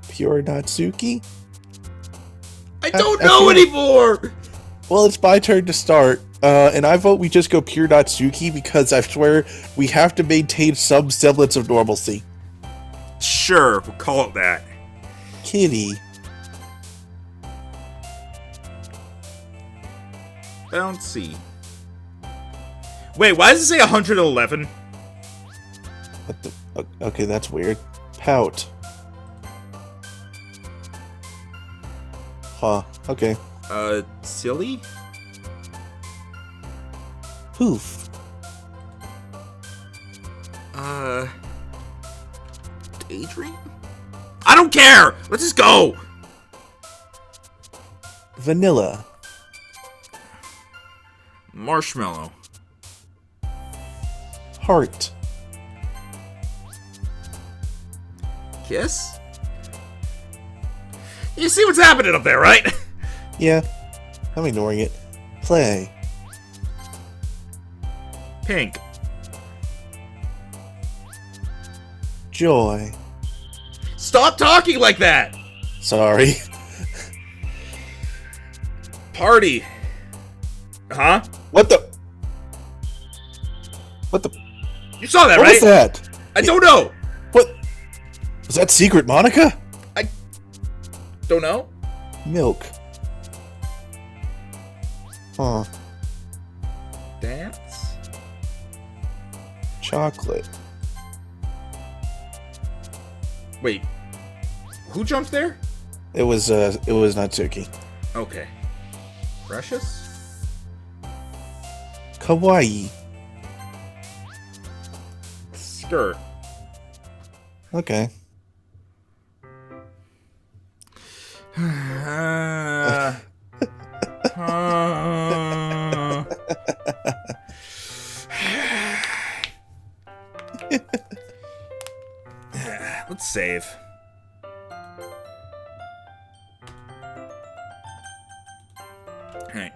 Pure Natsuki? I don't know anymore! Well, it's my turn to start, and I vote we just go pure Natsuki because I swear we have to maintain some semblance of normalcy. Sure, we'll call it that. Kitty. Bouncy. Wait, why does it say 111? What the? Okay, that's weird. Pout. Huh. Okay. Silly? Poof. Daydream? I don't care! Let's just go! Vanilla. Marshmallow. Heart. Kiss? You see what's happening up there, right? Yeah. I'm ignoring it. Play. Pink. Joy. Stop talking like that! Sorry. Party. Huh? What the? What the? You saw that, What right? was that? I don't know! What? Was that Secret Monica? Don't know? Milk. Huh. Dance? Chocolate. Wait. Who jumped there? It was Natsuki. Okay. Precious? Kawaii. Skirt. Okay. Let's save. Alright.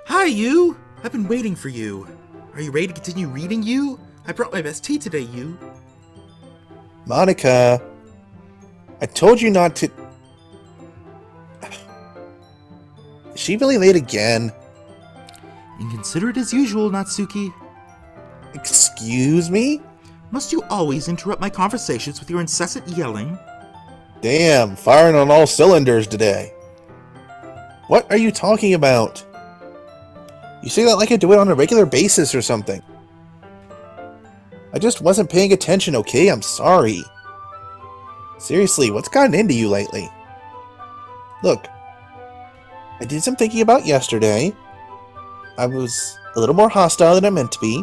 Hi, you! I've been waiting for you. Are you ready to continue reading, you? I brought my best tea today, you. Monica. I told you not to... Is she really late again? Inconsiderate as usual, Natsuki. Excuse me? Must you always interrupt my conversations with your incessant yelling? Damn, firing on all cylinders today. What are you talking about? You say that like I do it on a regular basis or something. I just wasn't paying attention, okay? I'm sorry. Seriously, what's gotten into you lately? Look, I did some thinking about yesterday. I was a little more hostile than I meant to be.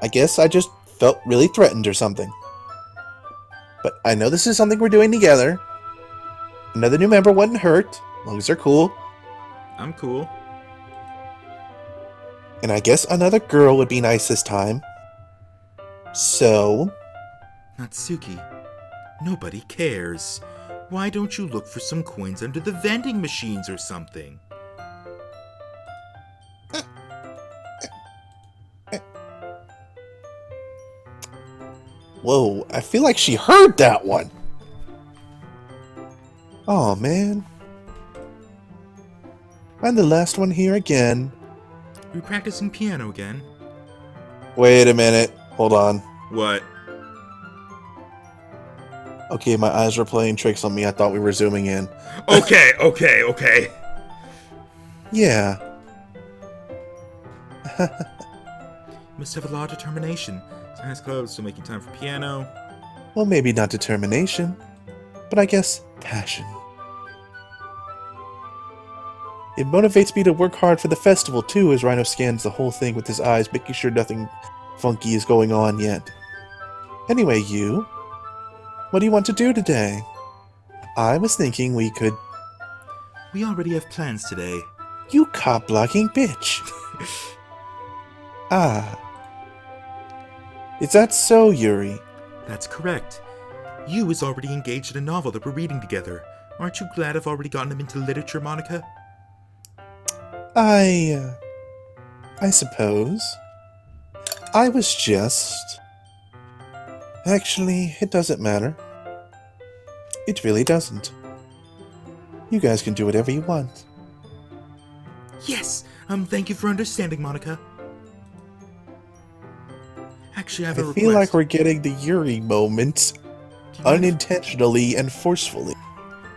I guess I just felt really threatened or something. But I know this is something we're doing together. Another new member wouldn't hurt, as long as they're cool. I'm cool. And I guess another girl would be nice this time. So... Natsuki, nobody cares. Why don't you look for some coins under the vending machines or something? Whoa, I feel like she heard that one. Oh man. I'm the last one here again. Are you practicing piano again? Wait a minute. Hold on. What? Okay, my eyes were playing tricks on me. I thought we were zooming in. Okay. Yeah. Must have a lot of determination. Science club, still making time for piano. Well, maybe not determination, but I guess passion. It motivates me to work hard for the festival too, as Rhino scans the whole thing with his eyes, making sure nothing funky is going on yet. Anyway, you, what do you want to do today? I was thinking we could... We already have plans today. You cop-blocking bitch. Ah. Is that so, Yuri? That's correct. You is already engaged in a novel that we're reading together. Aren't you glad I've already gotten him into literature, Monica? I suppose. I was just... Actually, it doesn't matter. It really doesn't. You guys can do whatever you want. Yes, thank you for understanding, Monica. Actually, I have a request. I feel like we're getting the Yuri moment, unintentionally and forcefully.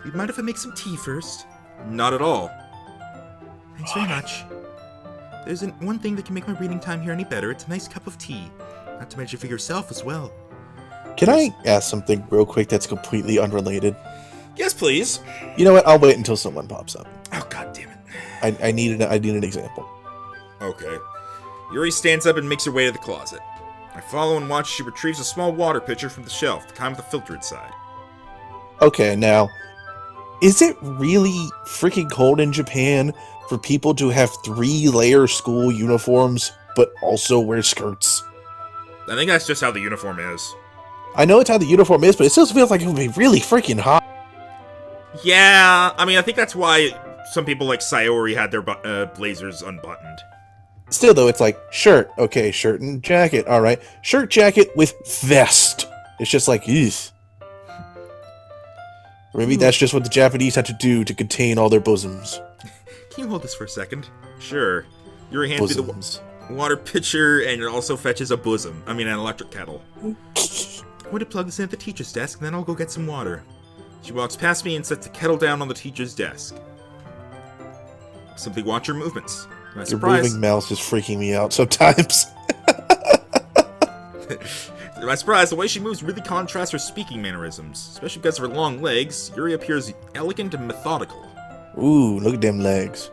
You mind if I make some tea first? Not at all. Thanks very much. There's one thing that can make my reading time here any better. It's a nice cup of tea. Not to mention for yourself as well. Can I ask something real quick that's completely unrelated? Yes, please. You know what? I'll wait until someone pops up. Oh, god damn it. I need an example. Okay. Yuri stands up and makes her way to the closet. I follow and watch as she retrieves a small water pitcher from the shelf, the kind with the filter inside. Okay, now, is it really freaking cold in Japan for people to have 3-layer school uniforms, but also wear skirts? I think that's just how the uniform is. I know it's how the uniform is, but it still feels like it would be really freaking hot. Yeah, I mean, I think that's why some people like Sayori had their blazers unbuttoned. Still, though, it's like, shirt. Okay, shirt and jacket. All right. Shirt, jacket with vest. It's just like, eugh. Maybe that's just what the Japanese had to do to contain all their bosoms. Can you hold this for a second? Sure. Yuri hands me the water pitcher, and it also fetches a bosom. I mean, an electric kettle. I'm going to plug this in at the teacher's desk, and then I'll go get some water. She walks past me and sets the kettle down on the teacher's desk. Simply watch her movements. Your moving mouse is freaking me out sometimes. To my surprise, the way she moves really contrasts her speaking mannerisms. Especially because of her long legs, Yuri appears elegant and methodical. Ooh, look at them legs.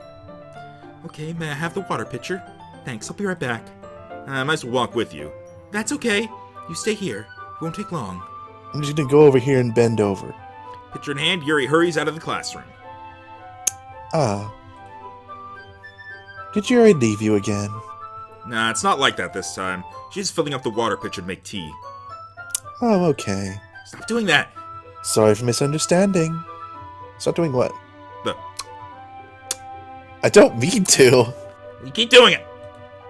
Okay, may I have the water pitcher? Thanks, I'll be right back. I might as well walk with you. That's okay. You stay here. It won't take long. I'm just gonna go over here and bend over. Pitcher in hand, Yuri hurries out of the classroom. Ah. Did Yuri leave you again? Nah, it's not like that this time. She's filling up the water pitcher to make tea. Oh, okay. Stop doing that! Sorry for misunderstanding. Stop doing what? The... I don't mean to. You keep doing it!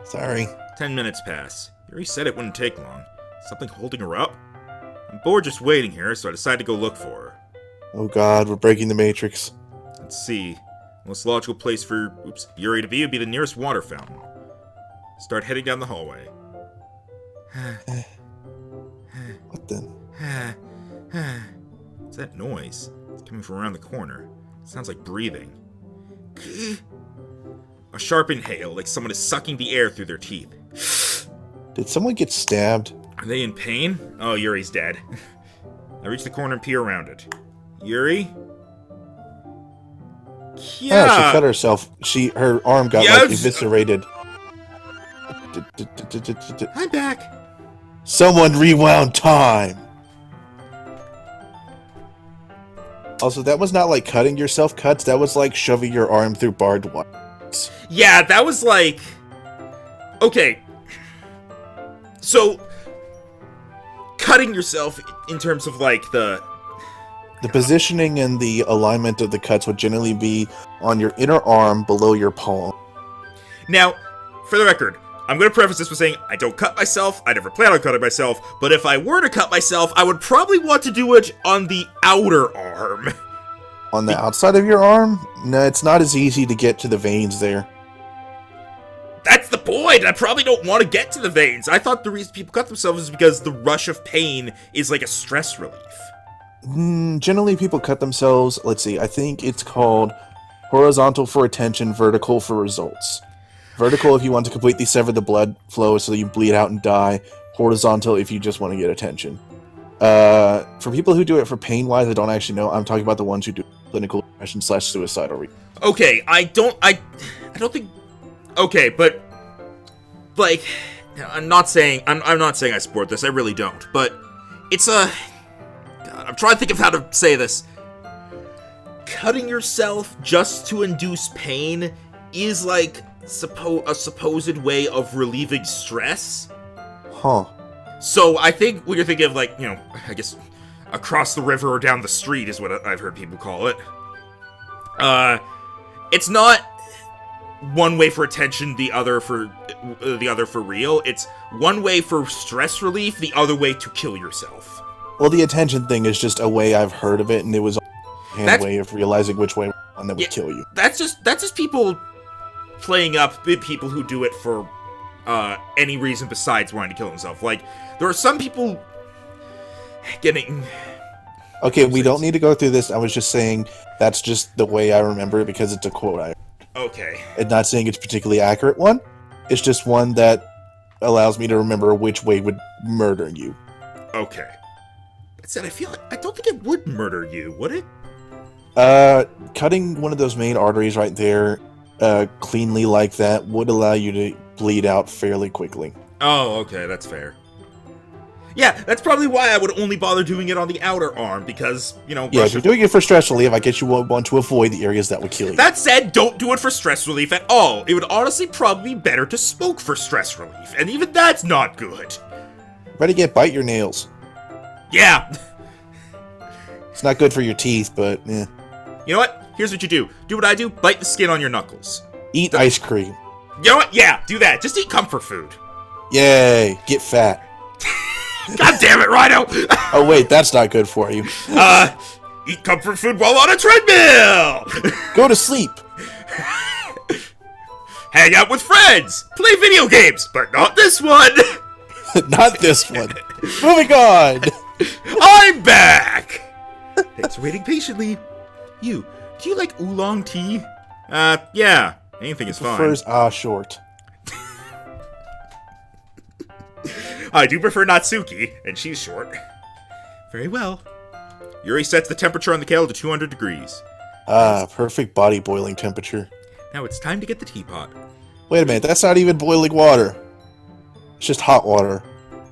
Sorry. 10 minutes pass. Yuri said it wouldn't take long. Something holding her up? I'm bored just waiting here, so I decided to go look for her. Oh god, we're breaking the Matrix. Let's see. The most logical place for Yuri to be would be the nearest water fountain. Start heading down the hallway. What then? What's that noise? It's coming from around the corner. It sounds like breathing. A sharp inhale, like someone is sucking the air through their teeth. Did someone get stabbed? Are they in pain? Oh, Yuri's dead. I reach the corner and peer around it. Yuri? Yeah, she cut herself. Her arm got like eviscerated. I'm back. Someone rewound time. Also, that was not like cutting yourself cuts. That was like shoving your arm through barbed wire. Yeah, that was like... Okay. So, cutting yourself in terms of like the positioning and the alignment of the cuts would generally be on your inner arm below your palm. Now, for the record, I'm going to preface this by saying I don't cut myself. I never plan on cutting myself. But if I were to cut myself, I would probably want to do it on the outer arm. On the outside of your arm? No, it's not as easy to get to the veins there. That's the point! I probably don't want to get to the veins. I thought the reason people cut themselves is because the rush of pain is like a stress relief. Generally, people cut themselves, let's see, I think it's called horizontal for attention, vertical for results. Vertical if you want to completely sever the blood flow so you bleed out and die. Horizontal if you just want to get attention. For people who do it for pain-wise, I don't actually know. I'm talking about the ones who do clinical depression / suicidal. Okay, I don't think... Okay, but... Like, I'm not saying I support this, I really don't, but it's a... God, I'm trying to think of how to say this. Cutting yourself just to induce pain is like a supposed way of relieving stress. Huh. So I think when you're thinking of like, I guess across the river or down the street is what I've heard people call it. It's not one way for attention, the other for real. It's one way for stress relief, the other way to kill yourself. Well, the attention thing is just a way I've heard of it, and it was a way of realizing which way one that would kill you. That's just people playing up people who do it for any reason besides wanting to kill themselves. Like, there are some people getting... Okay, we don't need to go through this. I was just saying that's just the way I remember it because it's a quote I heard. Okay. And not saying it's a particularly accurate one. It's just one that allows me to remember which way would murder you. Okay. That said, I don't think it would murder you, would it? Cutting one of those main arteries right there, cleanly like that would allow you to bleed out fairly quickly. Oh, okay, that's fair. Yeah, that's probably why I would only bother doing it on the outer arm, because, you know... Yeah, if you're doing it for stress relief, I guess you won't want to avoid the areas that would kill you. That said, don't do it for stress relief at all. It would honestly probably be better to smoke for stress relief, and even that's not good. Ready to get bite your nails. Yeah. It's not good for your teeth, but, eh. You know what? Here's what you do. Do what I do, bite the skin on your knuckles. Eat ice cream. You know what? Yeah, do that. Just eat comfort food. Yay, get fat. God damn it, Rhino! Oh wait, that's not good for you. Eat comfort food while on a treadmill! Go to sleep. Hang out with friends! Play video games, but not this one! Not this one. Moving on! I'm back! Thanks for waiting patiently. Do you like oolong tea? Yeah. Anything is fine. Prefers short. I do prefer Natsuki, and she's short. Very well. Yuri sets the temperature on the kettle to 200 degrees. Perfect body boiling temperature. Now it's time to get the teapot. Wait a minute, that's not even boiling water. It's just hot water,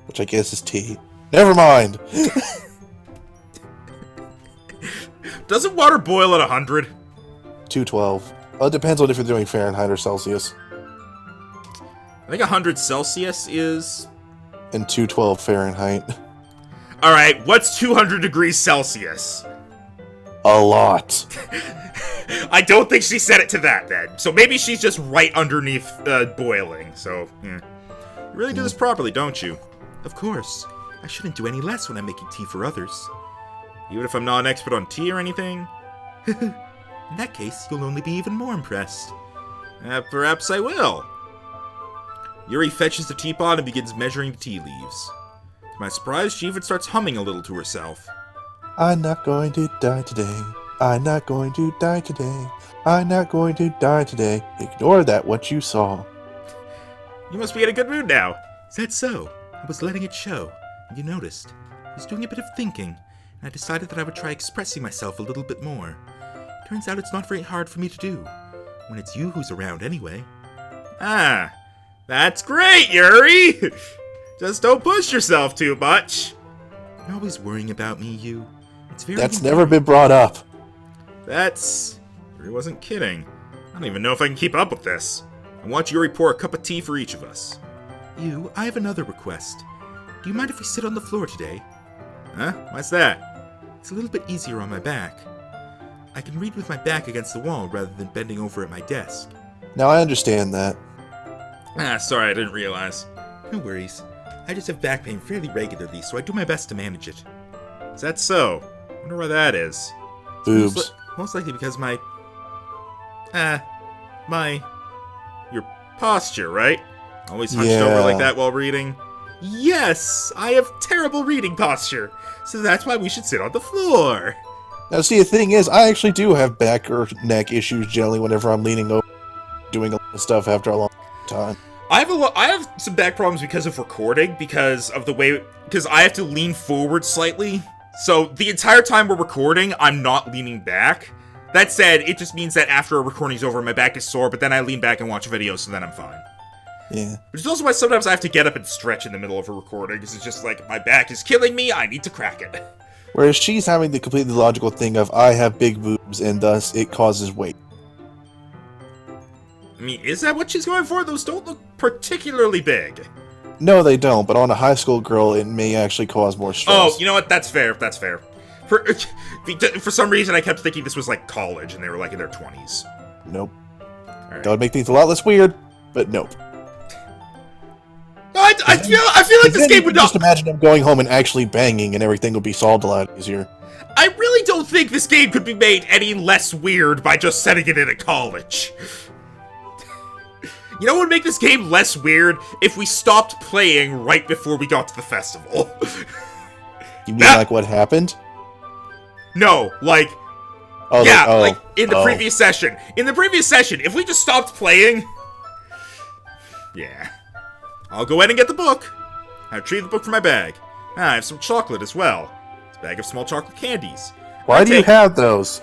which I guess is tea. Never mind. Doesn't water boil at 100? 212. Well, it depends on if you're doing Fahrenheit or Celsius. I think 100 Celsius is... And 212 Fahrenheit. Alright, what's 200 degrees Celsius? A lot. I don't think she set it to that, then. So maybe she's just right underneath boiling, so... You really do this properly, don't you? Of course. I shouldn't do any less when I'm making tea for others. Even if I'm not an expert on tea or anything? In that case, you'll only be even more impressed. Perhaps I will. Yuri fetches the teapot and begins measuring the tea leaves. To my surprise, she even starts humming a little to herself. I'm not going to die today. I'm not going to die today. I'm not going to die today. Ignore that what you saw. You must be in a good mood now. Is that so? I was letting it show, and you noticed. I was doing a bit of thinking, and I decided that I would try expressing myself a little bit more. Turns out it's not very hard for me to do, when it's you who's around anyway. Ah, that's great, Yuri! Just don't push yourself too much. You're always worrying about me, you. It's very That's never been brought up. Yuri wasn't kidding. I don't even know if I can keep up with this. I want Yuri pour a cup of tea for each of us. I have another request. Do you mind if we sit on the floor today? Huh? Why's that? It's a little bit easier on my back. I can read with my back against the wall rather than bending over at my desk. Now I understand that. Sorry, I didn't realize. No worries. I just have back pain fairly regularly, so I do my best to manage it. Is that so? Wonder why that is. Boobs. Most likely because your posture, right? Always hunched over like that while reading. Yes, I have terrible reading posture, so that's why we should sit on the floor. Now see, the thing is, I actually do have back or neck issues generally whenever I'm leaning over, doing a lot of stuff after a long time. I have some back problems because of recording, because I have to lean forward slightly. So the entire time we're recording, I'm not leaning back. That said, it just means that after a recording's over, my back is sore, but then I lean back and watch a video, so then I'm fine. Yeah. Which is also why sometimes I have to get up and stretch in the middle of a recording, because it's just like, my back is killing me, I need to crack it. Whereas she's having the completely logical thing of, I have big boobs, and thus it causes weight. I mean, is that what she's going for? Those don't look particularly big. No, they don't, but on a high school girl, it may actually cause more stress. Oh, you know what? That's fair. That's fair. For some reason, I kept thinking this was like college, and they were like in their 20s. Nope. Right. That would make things a lot less weird, but nope. I I feel like this game would not. Just imagine them going home and actually banging, and everything would be solved a lot easier. I really don't think this game could be made any less weird by just setting it in a college. You know what would make this game less weird? If we stopped playing right before we got to the festival. You mean like what happened? No, like... Oh, yeah, like in the previous session. In the previous session, if we just stopped playing... Yeah. I'll go ahead and get the book. I retrieve the book from my bag. I have some chocolate as well. It's a bag of small chocolate candies. Why do you have those?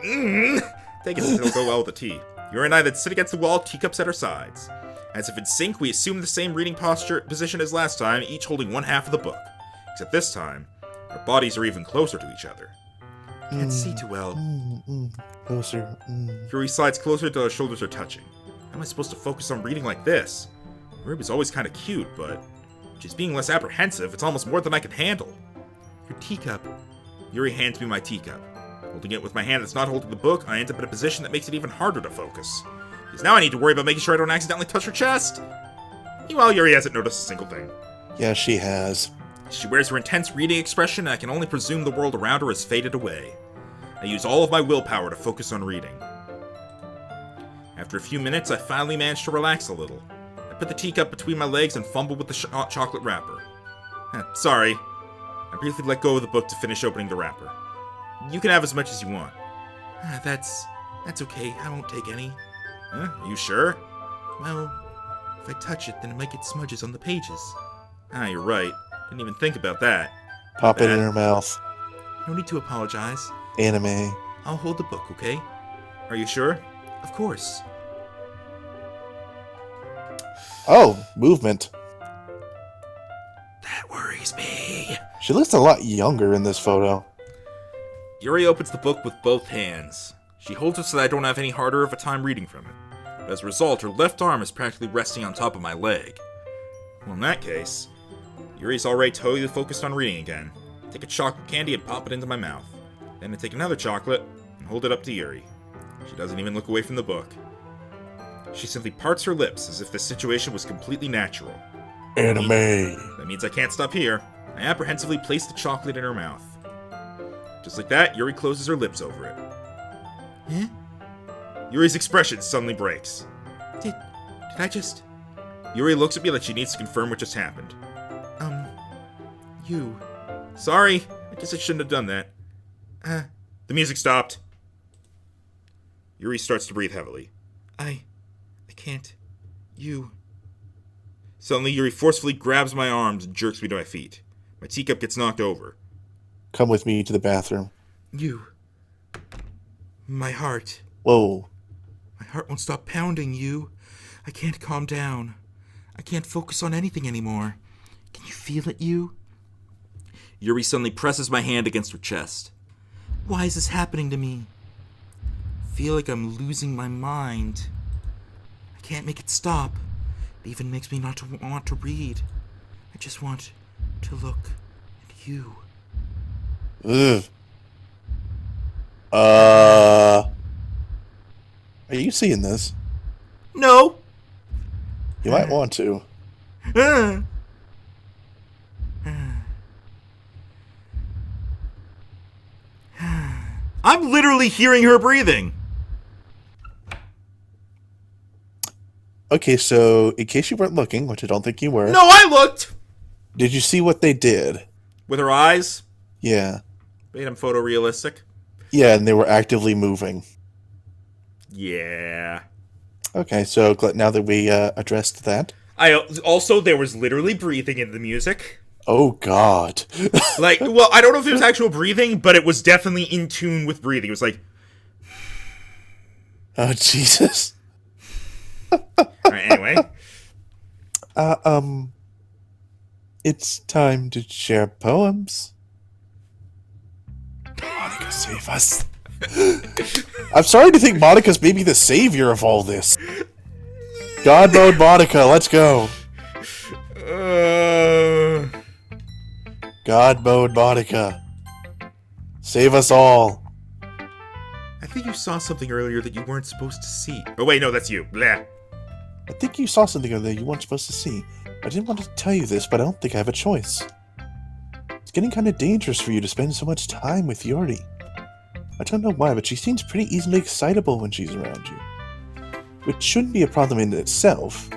Take it as it'll go well with the tea. Yuri and I then sit against the wall, teacups at our sides. As if in sync, we assume the same reading position as last time, each holding one half of the book. Except this time, our bodies are even closer to each other. Can't see too well. Closer. Yuri slides closer till our shoulders are touching. How am I supposed to focus on reading like this? Yuri was always kind of cute, but she's being less apprehensive. It's almost more than I can handle. Your teacup. Yuri hands me my teacup. Holding it with my hand that's not holding the book, I end up in a position that makes it even harder to focus. Because now I need to worry about making sure I don't accidentally touch her chest. Meanwhile, Yuri hasn't noticed a single thing. Yeah, she has. She wears her intense reading expression, and I can only presume the world around her has faded away. I use all of my willpower to focus on reading. After a few minutes, I finally manage to relax a little. I put the teacup between my legs and fumble with the chocolate wrapper. Sorry. I briefly let go of the book to finish opening the wrapper. You can have as much as you want. That's okay. I won't take any. Huh? Are you sure? Well, if I touch it, then it might get smudges on the pages. You're right. Didn't even think about that. Pop it in her mouth. No need to apologize. Anime. I'll hold the book, okay? Are you sure? Of course. Oh, movement. That worries me. She looks a lot younger in this photo. Yuri opens the book with both hands. She holds it so that I don't have any harder of a time reading from it. But as a result, her left arm is practically resting on top of my leg. Well, in that case, Yuri's already totally focused on reading again. I take a chocolate candy and pop it into my mouth. Then I take another chocolate and hold it up to Yuri. She doesn't even look away from the book. She simply parts her lips as if the situation was completely natural. Anime. That means I can't stop here. I apprehensively place the chocolate in her mouth. Just like that, Yuri closes her lips over it. Huh? Yuri's expression suddenly breaks. Did I just... Yuri looks at me like she needs to confirm what just happened. You. Sorry, I guess I shouldn't have done that. The music stopped. Yuri starts to breathe heavily. I can't. You. Suddenly, Yuri forcefully grabs my arms and jerks me to my feet. My teacup gets knocked over. Come with me to the bathroom. You. My heart. Whoa. My heart won't stop pounding, you. I can't calm down. I can't focus on anything anymore. Can you feel it, you? Yuri suddenly presses my hand against her chest. Why is this happening to me? I feel like I'm losing my mind. I can't make it stop. It even makes me not to want to read. I just want to look at you. Ugh. Are you seeing this? No. You might want to. I'm literally hearing her breathing. Okay, so in case you weren't looking, which I don't think you were. No, I looked. Did you see what they did? With her eyes? Yeah. Made them photorealistic. Yeah, and they were actively moving. Yeah. Okay, so now that we addressed that. Also, there was literally breathing in the music. Oh, God. Like, well, I don't know if it was actual breathing, but it was definitely in tune with breathing. It was like... Oh, Jesus. Alright, anyway. It's time to share poems. Monica, save us. I'm sorry to think Monica's maybe the savior of all this. God mode Monica, let's go. God mode Monica. Save us all. I think you saw something earlier that you weren't supposed to see. Oh wait, no, that's you. Blah. I think you saw something over there you weren't supposed to see. I didn't want to tell you this, but I don't think I have a choice. It's getting kind of dangerous for you to spend so much time with Yuri. I don't know why, but she seems pretty easily excitable when she's around you. Which shouldn't be a problem in itself.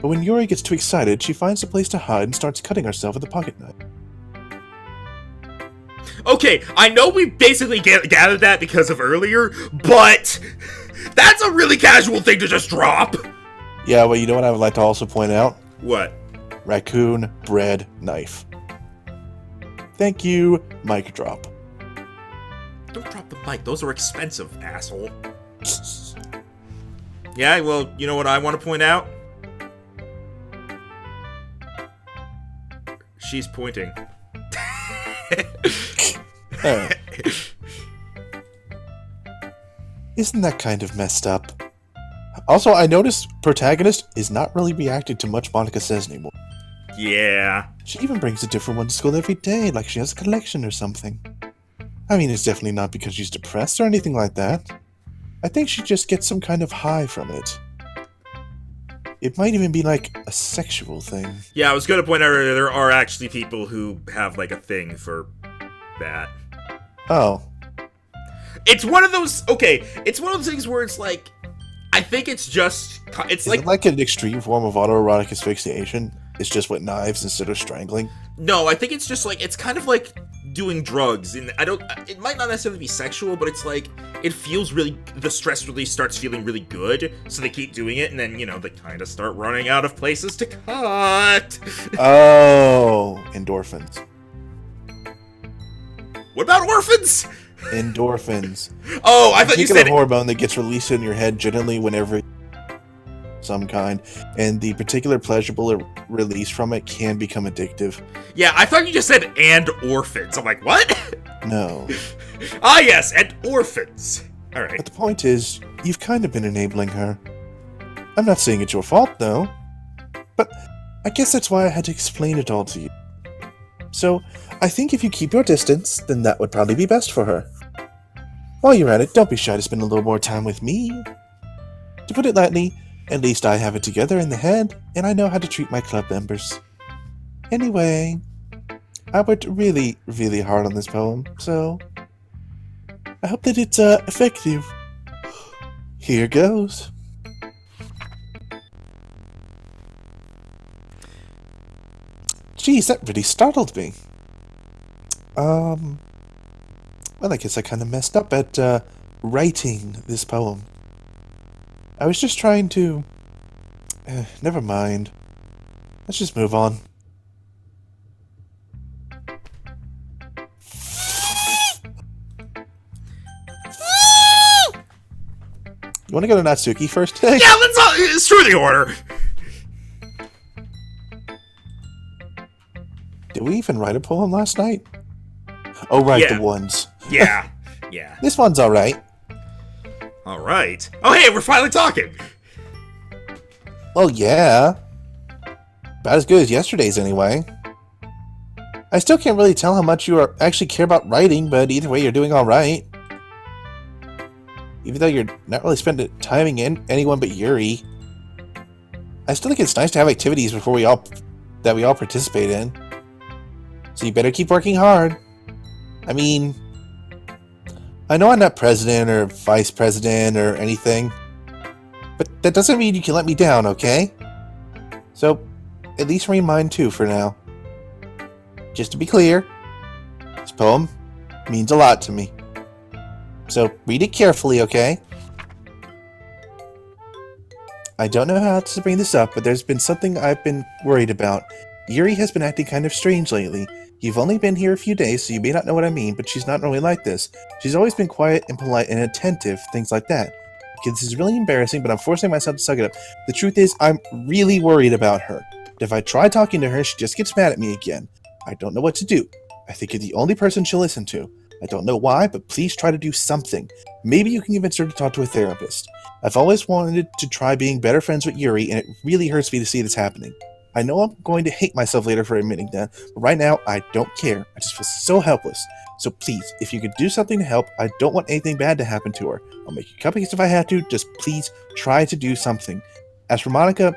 But when Yuri gets too excited, she finds a place to hide and starts cutting herself with a pocket knife. Okay, I know we basically gathered that because of earlier, but that's a really casual thing to just drop. Yeah, well, you know what I would like to also point out? What? Raccoon bread knife. Thank you, mic drop. Don't drop the mic, those are expensive, asshole. Yeah, well, you know what I want to point out? She's pointing. Alright. Isn't that kind of messed up? Also, I noticed protagonist is not really reacting to much Monica says anymore. Yeah. She even brings a different one to school every day, like she has a collection or something. I mean, it's definitely not because she's depressed or anything like that. I think she just gets some kind of high from it. It might even be like a sexual thing. Yeah, I was gonna point out earlier, there are actually people who have like a thing for that. Oh. It's one of those, okay, it's one of those things where it's like, I think it's just, it's Is like... it like an extreme form of autoerotic asphyxiation? It's just with knives instead of strangling? No, I think it's just like, it's kind of like doing drugs, and it might not necessarily be sexual, but it's like, it feels really, the stress release starts feeling really good, so they keep doing it, and then, you know, they kind of start running out of places to cut. Oh, endorphins. What about orphans? Endorphins. Oh, I thought you said a hormone that gets released in your head generally whenever some kind, and the particular pleasurable release from it can become addictive. Yeah, I thought you just said and orphans. I'm like, what? No. Ah, yes, and orphans. All right. But the point is, you've kind of been enabling her. I'm not saying it's your fault, though. But I guess that's why I had to explain it all to you. So, I think if you keep your distance, then that would probably be best for her. While you're at it, don't be shy to spend a little more time with me. To put it lightly, at least I have it together in the head, and I know how to treat my club members. Anyway, I worked really, really hard on this poem, so I hope that it's effective. Here goes. Geez, that really startled me. Well, I guess I kind of messed up at writing this poem. I was just trying to... never mind. Let's just move on. You want to go to Natsuki first? Yeah, let's screw the order. Did we even write a poem last night? Oh, right, Yeah. the ones. Yeah, yeah. This one's alright. All right. Oh, hey, we're finally talking. Well, yeah. About as good as yesterday's, anyway. I still can't really tell how much you actually care about writing, but either way, you're doing alright. Even though you're not really spending time in anyone but Yuri. I still think it's nice to have activities that we all participate in. So you better keep working hard. I mean, I know I'm not president or vice president or anything, but that doesn't mean you can let me down, okay? So, at least read mine too for now. Just to be clear, this poem means a lot to me. So, read it carefully, okay? I don't know how to bring this up, but there's been something I've been worried about. Yuri has been acting kind of strange lately. You've only been here a few days, so you may not know what I mean, but she's not really like this. She's always been quiet and polite and attentive, things like that. Okay, this is really embarrassing, but I'm forcing myself to suck it up. The truth is, I'm really worried about her. If I try talking to her, she just gets mad at me again. I don't know what to do. I think you're the only person she'll listen to. I don't know why, but please try to do something. Maybe you can convince her to talk to a therapist. I've always wanted to try being better friends with Yuri, and it really hurts me to see this happening. I know I'm going to hate myself later for admitting that, but right now, I don't care. I just feel so helpless. So please, if you could do something to help, I don't want anything bad to happen to her. I'll make you cupcakes if I have to, just please try to do something. As for Monica,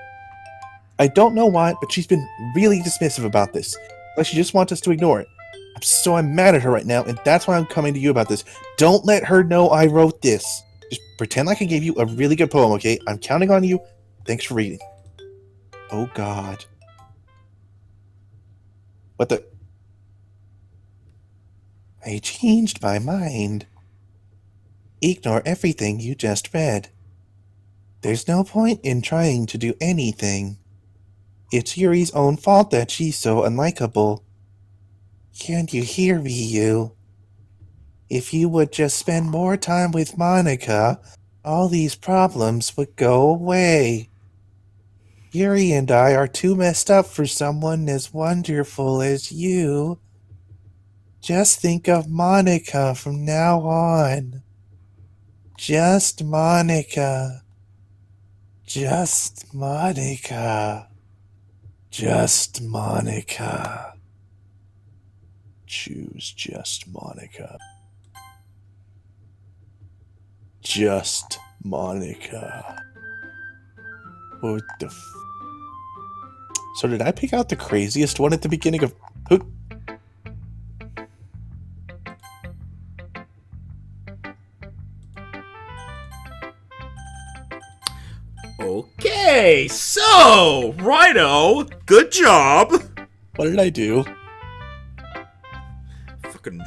I don't know why, but she's been really dismissive about this. Like she just wants us to ignore it. I'm mad at her right now, and that's why I'm coming to you about this. Don't let her know I wrote this. Just pretend like I gave you a really good poem, okay? I'm counting on you. Thanks for reading. Oh, God. What the... I changed my mind. Ignore everything you just read. There's no point in trying to do anything. It's Yuri's own fault that she's so unlikable. Can't you hear me, you? If you would just spend more time with Monica, all these problems would go away. Yuri and I are too messed up for someone as wonderful as you. Just think of Monica from now on. Just Monica. Just Monica. Just Monica. Choose just Monica. Just Monica. What the So did I pick out the craziest one at the beginning of... Who? Okay, so, righto, good job. What did I do? Fucking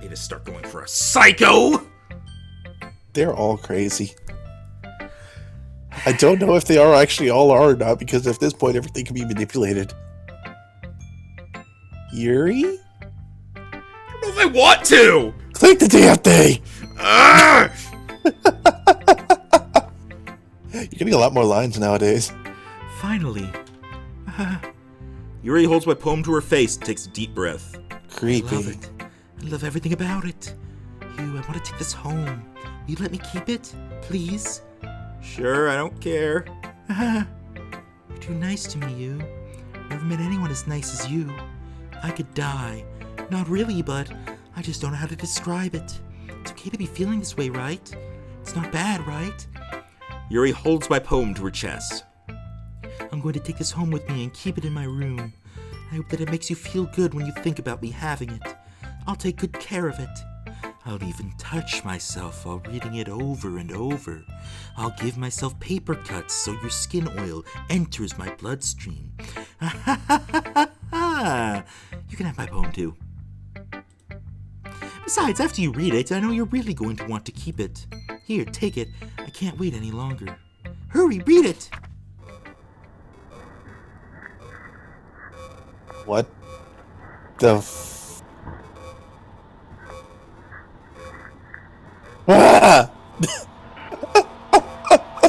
need to start going for a psycho. They're all crazy. I don't know if they are actually all are or not, because at this point everything can be manipulated. Yuri? I don't know if I want to. Click the damn thing! You're getting a lot more lines nowadays. Finally. Yuri holds my poem to her face and takes a deep breath. Creepy. I love it. I love everything about it. I want to take this home. Will you let me keep it, please? Sure, I don't care. You're too nice to me, you. Never met anyone as nice as you. I could die. Not really, but I just don't know how to describe it. It's okay to be feeling this way, right? It's not bad, right? Yuri holds my poem to her chest. I'm going to take this home with me and keep it in my room. I hope that it makes you feel good when you think about me having it. I'll take good care of it. I'll even touch myself while reading it over and over. I'll give myself paper cuts so your skin oil enters my bloodstream. You can have my poem too. Besides, after you read it, I know you're really going to want to keep it. Here, take it. I can't wait any longer. Hurry, read it! What the Ah!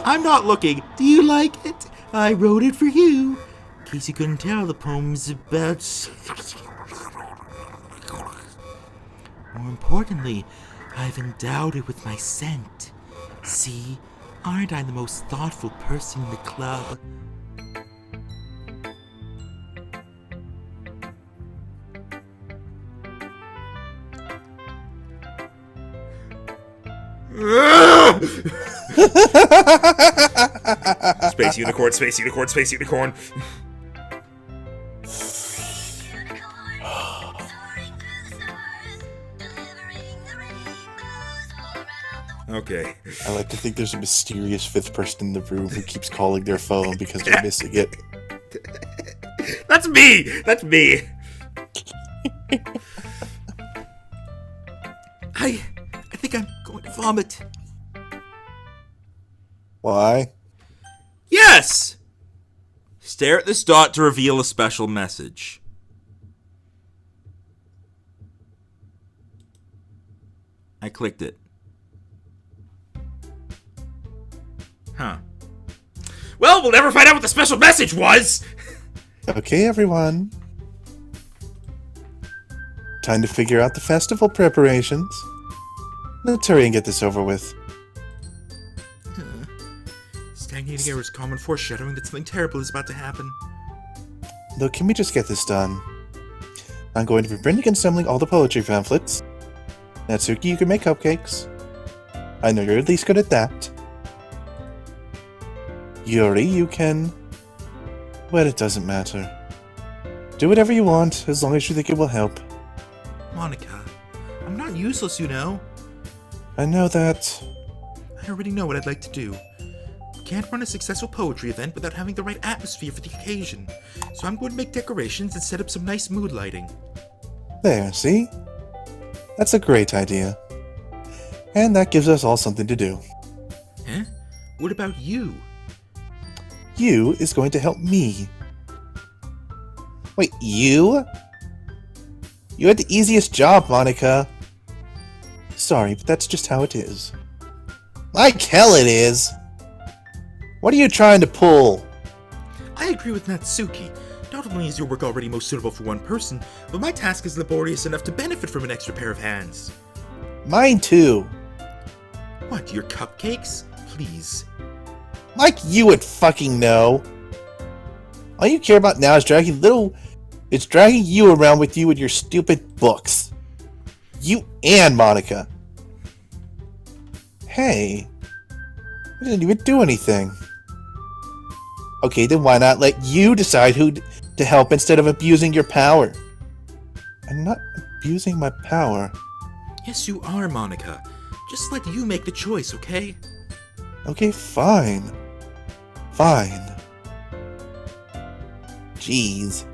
I'm not looking. Do you like it? I wrote it for you. In case you couldn't tell, the poem's about... More importantly, I've endowed it with my scent. See, aren't I the most thoughtful person in the club? Space unicorn, space unicorn, space unicorn. Okay. I like to think there's a mysterious fifth person in the room who keeps calling their phone because they're missing it. That's me! That's me! I think I'm going to vomit. Why? Yes! Stare at this dot to reveal a special message. I clicked it. Huh. Well, we'll never find out what the special message was! Okay, everyone. Time to figure out the festival preparations. Let's hurry and get this over with. Stagnating air is common foreshadowing that something terrible is about to happen. Look, can we just get this done? I'm going to be printing and assembling all the poetry pamphlets. Natsuki, you can make cupcakes. I know you're at least good at that. Yuri, you can... But it doesn't matter. Do whatever you want, as long as you think it will help. Monica, I'm not useless, you know. I know that. I already know what I'd like to do. Can't run a successful poetry event without having the right atmosphere for the occasion, so I'm going to make decorations and set up some nice mood lighting. There, see? That's a great idea. And that gives us all something to do. Huh? What about you? You is going to help me. Wait, you? You had the easiest job, Monica. Sorry, but that's just how it is. Like hell it is! What are you trying to pull? I agree with Natsuki. Not only is your work already most suitable for one person, but my task is laborious enough to benefit from an extra pair of hands. Mine too. What, your cupcakes? Please. Like you would fucking know. All you care about now is dragging you around with you with your stupid books. You and Monica. Hey, I didn't even do anything. Okay, then why not let you decide who to help instead of abusing your power? I'm not abusing my power. Yes, you are, Monica. Just let you make the choice, okay? Okay, fine. Fine. Jeez.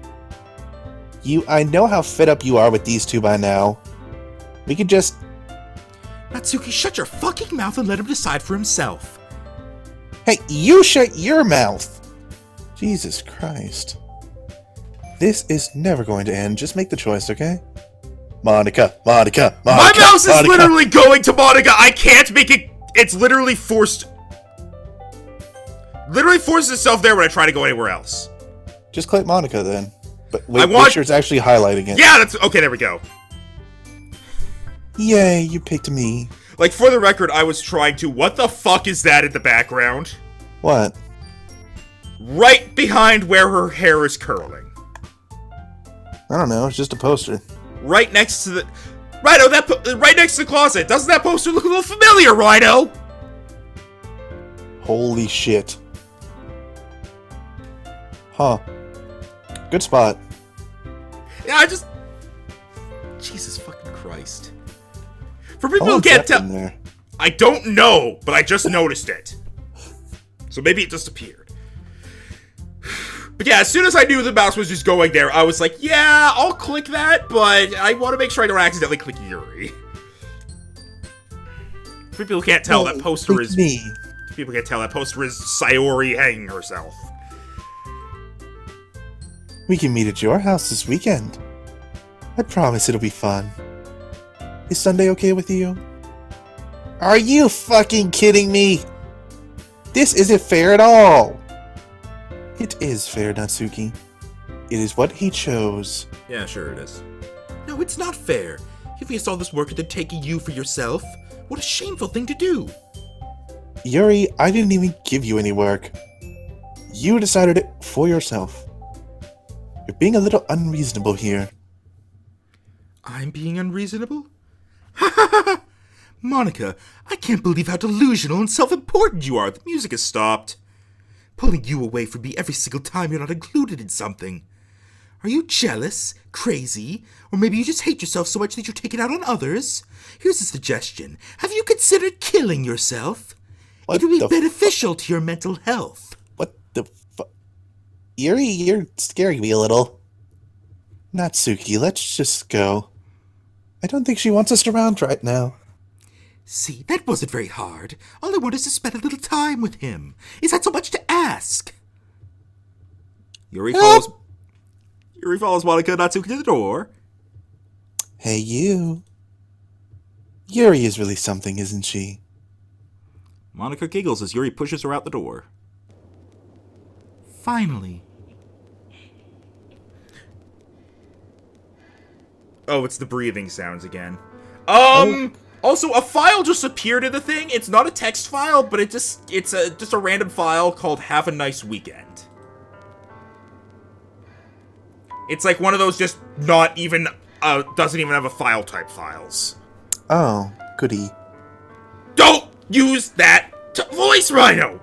I know how fed up you are with these two by now. We could just... Natsuki, shut your fucking mouth and let him decide for himself. Hey, you shut your mouth! Jesus Christ. This is never going to end. Just make the choice, okay? Monica. My mouse is literally going to Monica! I can't make it... It's literally forced... Literally forces itself there when I try to go anywhere else. Just click Monica then. But wait, make sure it's actually highlighting it. Yeah, that's... Okay, there we go. Yay, you picked me. Like, for the record, I was trying to... What the fuck is that in the background? What? Right behind where her hair is curling. I don't know, it's just a poster. Right next to the... Rhino, right next to the closet. Doesn't that poster look a little familiar, Rhino? Holy shit. Huh. Good spot. Yeah, I just... Jesus fucking Christ. For people who can't tell... There? I don't know, but I just noticed it. So maybe it just appeared. But yeah, as soon as I knew the mouse was just going there, I was like, yeah, I'll click that, but I want to make sure I don't accidentally click Yuri. For people who can't tell, that poster is... me. People can't tell, that poster is Sayori hanging herself. We can meet at your house this weekend. I promise it'll be fun. Is Sunday okay with you? Are you fucking kidding me? This isn't fair at all. It is fair, Natsuki. It is what he chose. Yeah, sure it is. No, it's not fair. You faced all this work and then taking you for yourself. What a shameful thing to do. Yuri, I didn't even give you any work. You decided it for yourself. You're being a little unreasonable here. I'm being unreasonable? Ha ha ha! Monica, I can't believe how delusional and self-important you are. The music has stopped. Pulling you away from me every single time you're not included in something. Are you jealous, crazy, or maybe you just hate yourself so much that you take it out on others? Here's a suggestion. Have you considered killing yourself? It would be beneficial to your mental health. What the fuck? Yuri, you're scaring me a little. Natsuki, let's just go. I don't think she wants us around right now. See, that wasn't very hard. All I want is to spend a little time with him. Is that so much to ask? Yuri follows Monica and Natsuki to the door. Hey, you. Yuri is really something, isn't she? Monica giggles as Yuri pushes her out the door. Finally. Oh, it's the breathing sounds again. Also, a file just appeared in the thing. It's not a text file, but it's just a random file called "Have a Nice Weekend." It's like one of those just not even doesn't even have a file type files. Oh, goody. Don't use that voice, Rhino.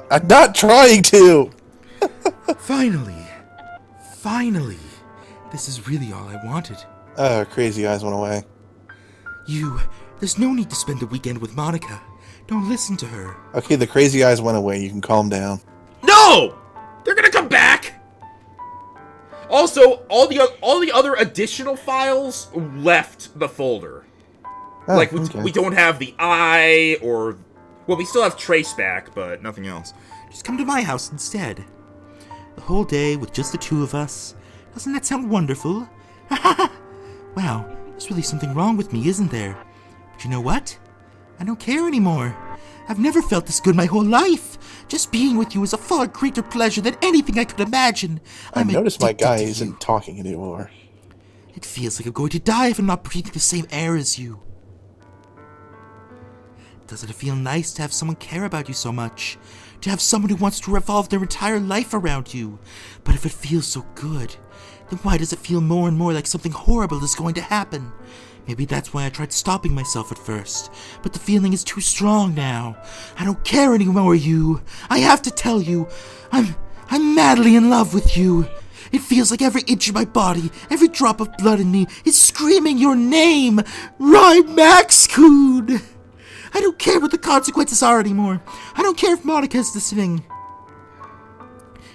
I'm not trying to. Finally. Finally. This is really all I wanted. Crazy Eyes went away. There's no need to spend the weekend with Monica. Don't listen to her. Okay, the Crazy Eyes went away. You can calm down. No! They're gonna come back! Also, all the other additional files left the folder. Oh, like, okay. we don't have the eye, or... Well, we still have Trace back, but nothing else. Just come to my house instead. The whole day with just the two of us. Doesn't that sound wonderful? Wow, there's really something wrong with me, isn't there? But you know what? I don't care anymore. I've never felt this good my whole life. Just being with you is a far greater pleasure than anything I could imagine. I noticed my guy addicted to isn't talking anymore. It feels like I'm going to die if I'm not breathing the same air as you. Doesn't it feel nice to have someone care about you so much? To have someone who wants to revolve their entire life around you? But if it feels so good, then why does it feel more and more like something horrible is going to happen? Maybe that's why I tried stopping myself at first, but the feeling is too strong now. I don't care anymore, you. I have to tell you, I'm madly in love with you. It feels like every inch of my body, every drop of blood in me is screaming your name, Rymax-kun. I don't care what the consequences are anymore. I don't care if Monica's listening.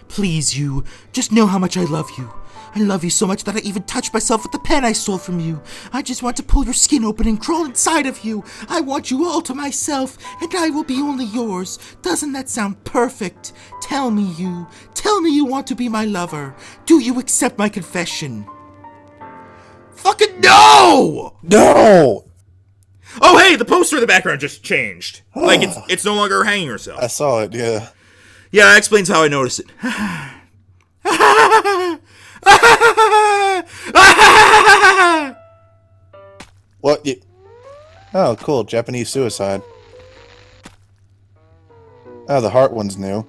Please, you, just know how much I love you. I love you so much that I even touched myself with the pen I stole from you. I just want to pull your skin open and crawl inside of you. I want you all to myself, and I will be only yours. Doesn't that sound perfect? Tell me you want to be my lover. Do you accept my confession? Fucking no! No! Oh, hey, the poster in the background just changed. Like, it's no longer hanging herself. I saw it, yeah. Yeah, that explains how I noticed it. What? Oh, cool. Japanese suicide. Oh, the heart one's new.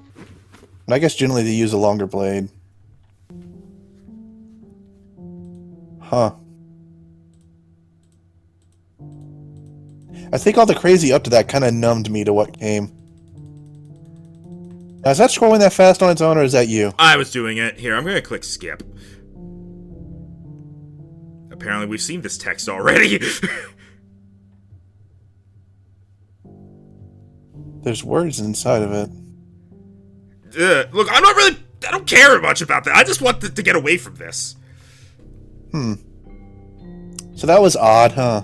And I guess generally they use a longer blade. Huh. I think all the crazy up to that kind of numbed me to what came. Now, is that scrolling that fast on its own, or is that you? I was doing it. Here, I'm going to click skip. Apparently we've seen this text already. There's words inside of it. Look, I don't care much about that. I just want to get away from this. So that was odd, huh?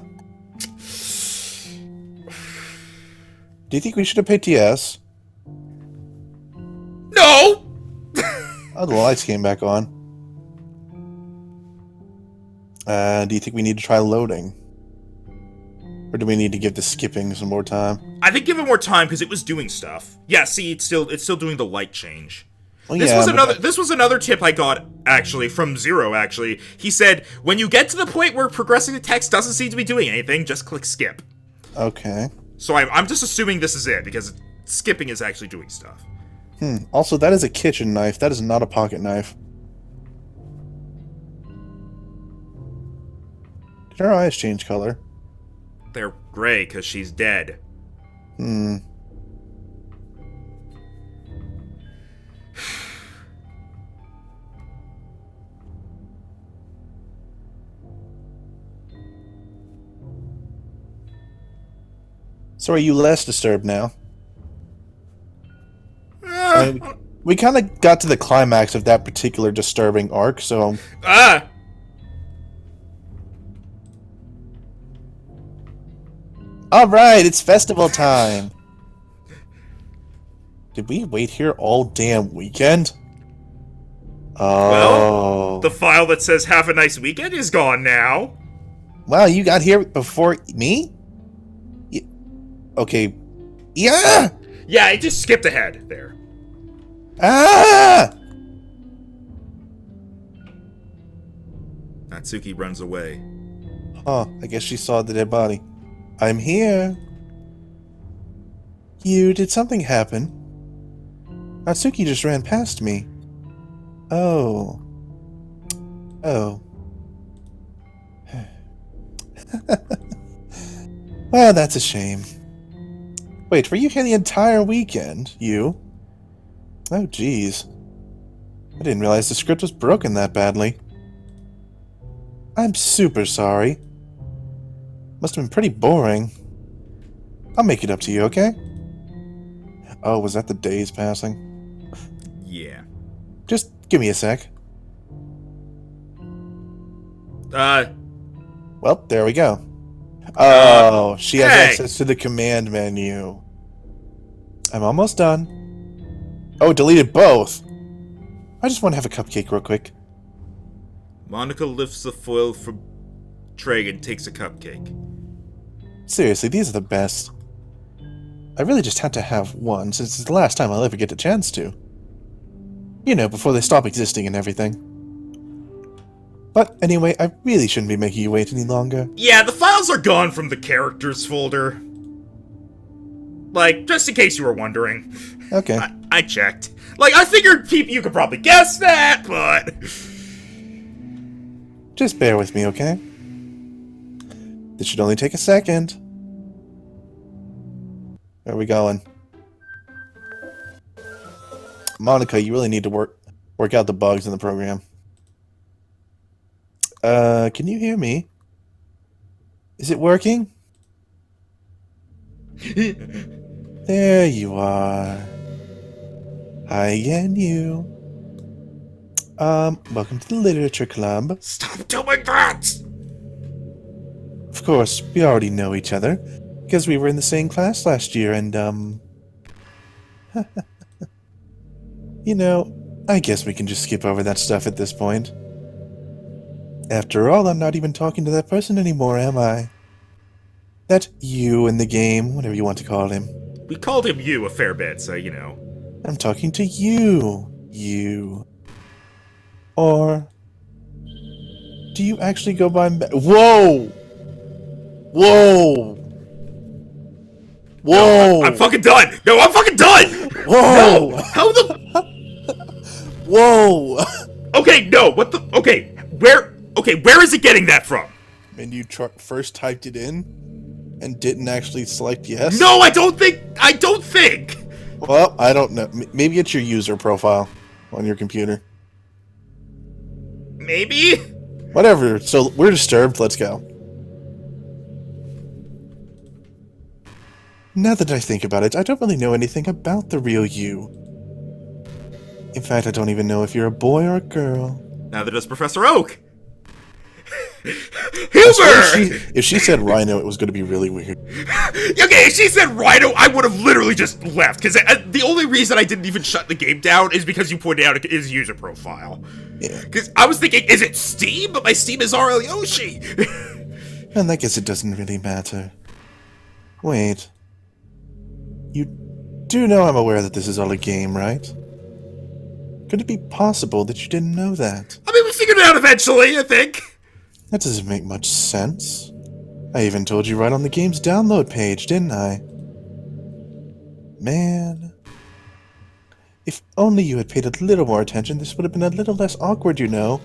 Do you think we should have picked yes? No! Oh, the lights came back on. Do you think we need to try loading? Or do we need to give the skipping some more time? I think give it more time because it was doing stuff. Yeah, see, it's still doing the light change. Well, This was another tip I got, actually, from Zero, actually. He said, when you get to the point where progressing the text doesn't seem to be doing anything, just click skip. Okay. So I'm just assuming this is it, because skipping is actually doing stuff. Also, that is a kitchen knife. That is not a pocket knife. Did her eyes change color? They're gray, because she's dead. So are you less disturbed now? I mean, we kind of got to the climax of that particular disturbing arc, so... Ah! Alright, it's festival time! Did we wait here all damn weekend? Oh... Well, the file that says have a nice weekend is gone now. Wow, you got here before me? Okay. Yeah! Yeah, I just skipped ahead there. Ah! Natsuki runs away. Huh, I guess she saw the dead body. I'm here. Did something happen? Natsuki just ran past me. Oh. Oh. Well, that's a shame. Wait, were you here the entire weekend? You? Oh, jeez. I didn't realize the script was broken that badly. I'm super sorry. Must have been pretty boring. I'll make it up to you, okay? Oh, was that the days passing? Yeah. Just give me a sec. Well, there we go. Oh, she has access to the command menu. I'm almost done. Oh, deleted both. I just want to have a cupcake real quick. Monica lifts the foil from tray and takes a cupcake. Seriously, these are the best. I really just had to have one, since it's the last time I'll ever get a chance to. You know, before they stop existing and everything. But anyway, I really shouldn't be making you wait any longer. Yeah, the files are gone from the characters folder. Like, just in case you were wondering. Okay. I checked. Like, I figured you could probably guess that, but... Just bear with me, okay? This should only take a second. Where are we going? Monica, you really need to work out the bugs in the program. Can you hear me? Is it working? There you are. Hi again, you. Welcome to the Literature Club. Stop doing that! Of course, we already know each other, because we were in the same class last year, and, you know, I guess we can just skip over that stuff at this point. After all, I'm not even talking to that person anymore, am I? That you in the game, whatever you want to call him. We called him you a fair bit, so, you know. I'm talking to you. You. Or... do you actually go by... Whoa! Whoa! Whoa! No, I'm fucking done! No, I'm fucking done! Whoa! No! How the... Whoa! Okay, no, what the... Okay, where is it getting that from? And you first typed it in and didn't actually select yes? No, I don't think... Well, I don't know. Maybe it's your user profile on your computer. Maybe? Whatever. So, we're disturbed. Let's go. Now that I think about it, I don't really know anything about the real you. In fact, I don't even know if you're a boy or a girl. Neither does Professor Oak. Humor! If she said Rhino, it was going to be really weird. Okay, if she said Rhino, I would have literally just left, because the only reason I didn't even shut the game down is because you pointed out his user profile. Yeah. Because I was thinking, is it Steam? But my Steam is RL Yoshi. And I guess it doesn't really matter. Wait. You do know I'm aware that this is all a game, right? Could it be possible that you didn't know that? I mean, we figured it out eventually, I think. That doesn't make much sense. I even told you right on the game's download page, didn't I? Man. If only you had paid a little more attention, this would have been a little less awkward, you know.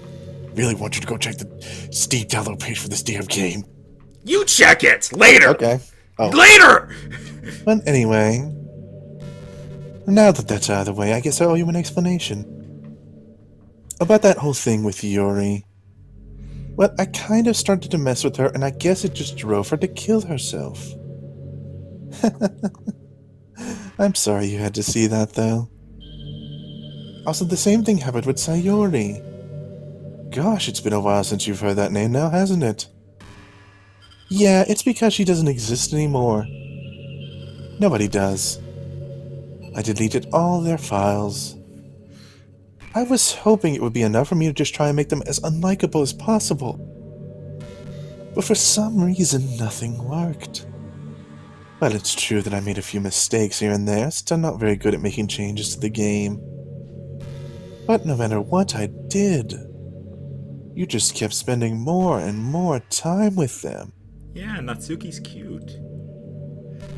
Really want you to go check the Steam download page for this damn game. You check it! Later! Okay. Oh. Later! But anyway... now that that's out of the way, I guess I owe you an explanation. About that whole thing with Yuri. Well, I kind of started to mess with her, and I guess it just drove her to kill herself. I'm sorry you had to see that, though. Also, the same thing happened with Sayori. Gosh, it's been a while since you've heard that name now, hasn't it? Yeah, it's because she doesn't exist anymore. Nobody does. I deleted all their files. I was hoping it would be enough for me to just try and make them as unlikable as possible. But for some reason, nothing worked. Well, it's true that I made a few mistakes here and there, still not very good at making changes to the game. But no matter what I did, you just kept spending more and more time with them. Yeah, Natsuki's cute.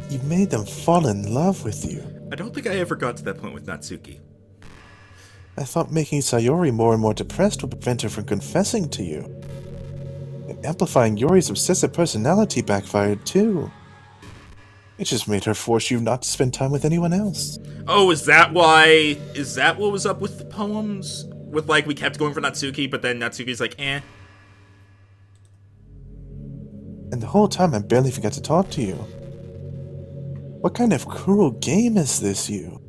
You made them fall in love with you. I don't think I ever got to that point with Natsuki. I thought making Sayori more and more depressed would prevent her from confessing to you. And amplifying Yuri's obsessive personality backfired too. It just made her force you not to spend time with anyone else. Oh, is that why? Is that what was up with the poems? with like we kept going for Natsuki, but then Natsuki's like, eh. And the whole time I barely forgot to talk to you. What kind of cruel game is this, you?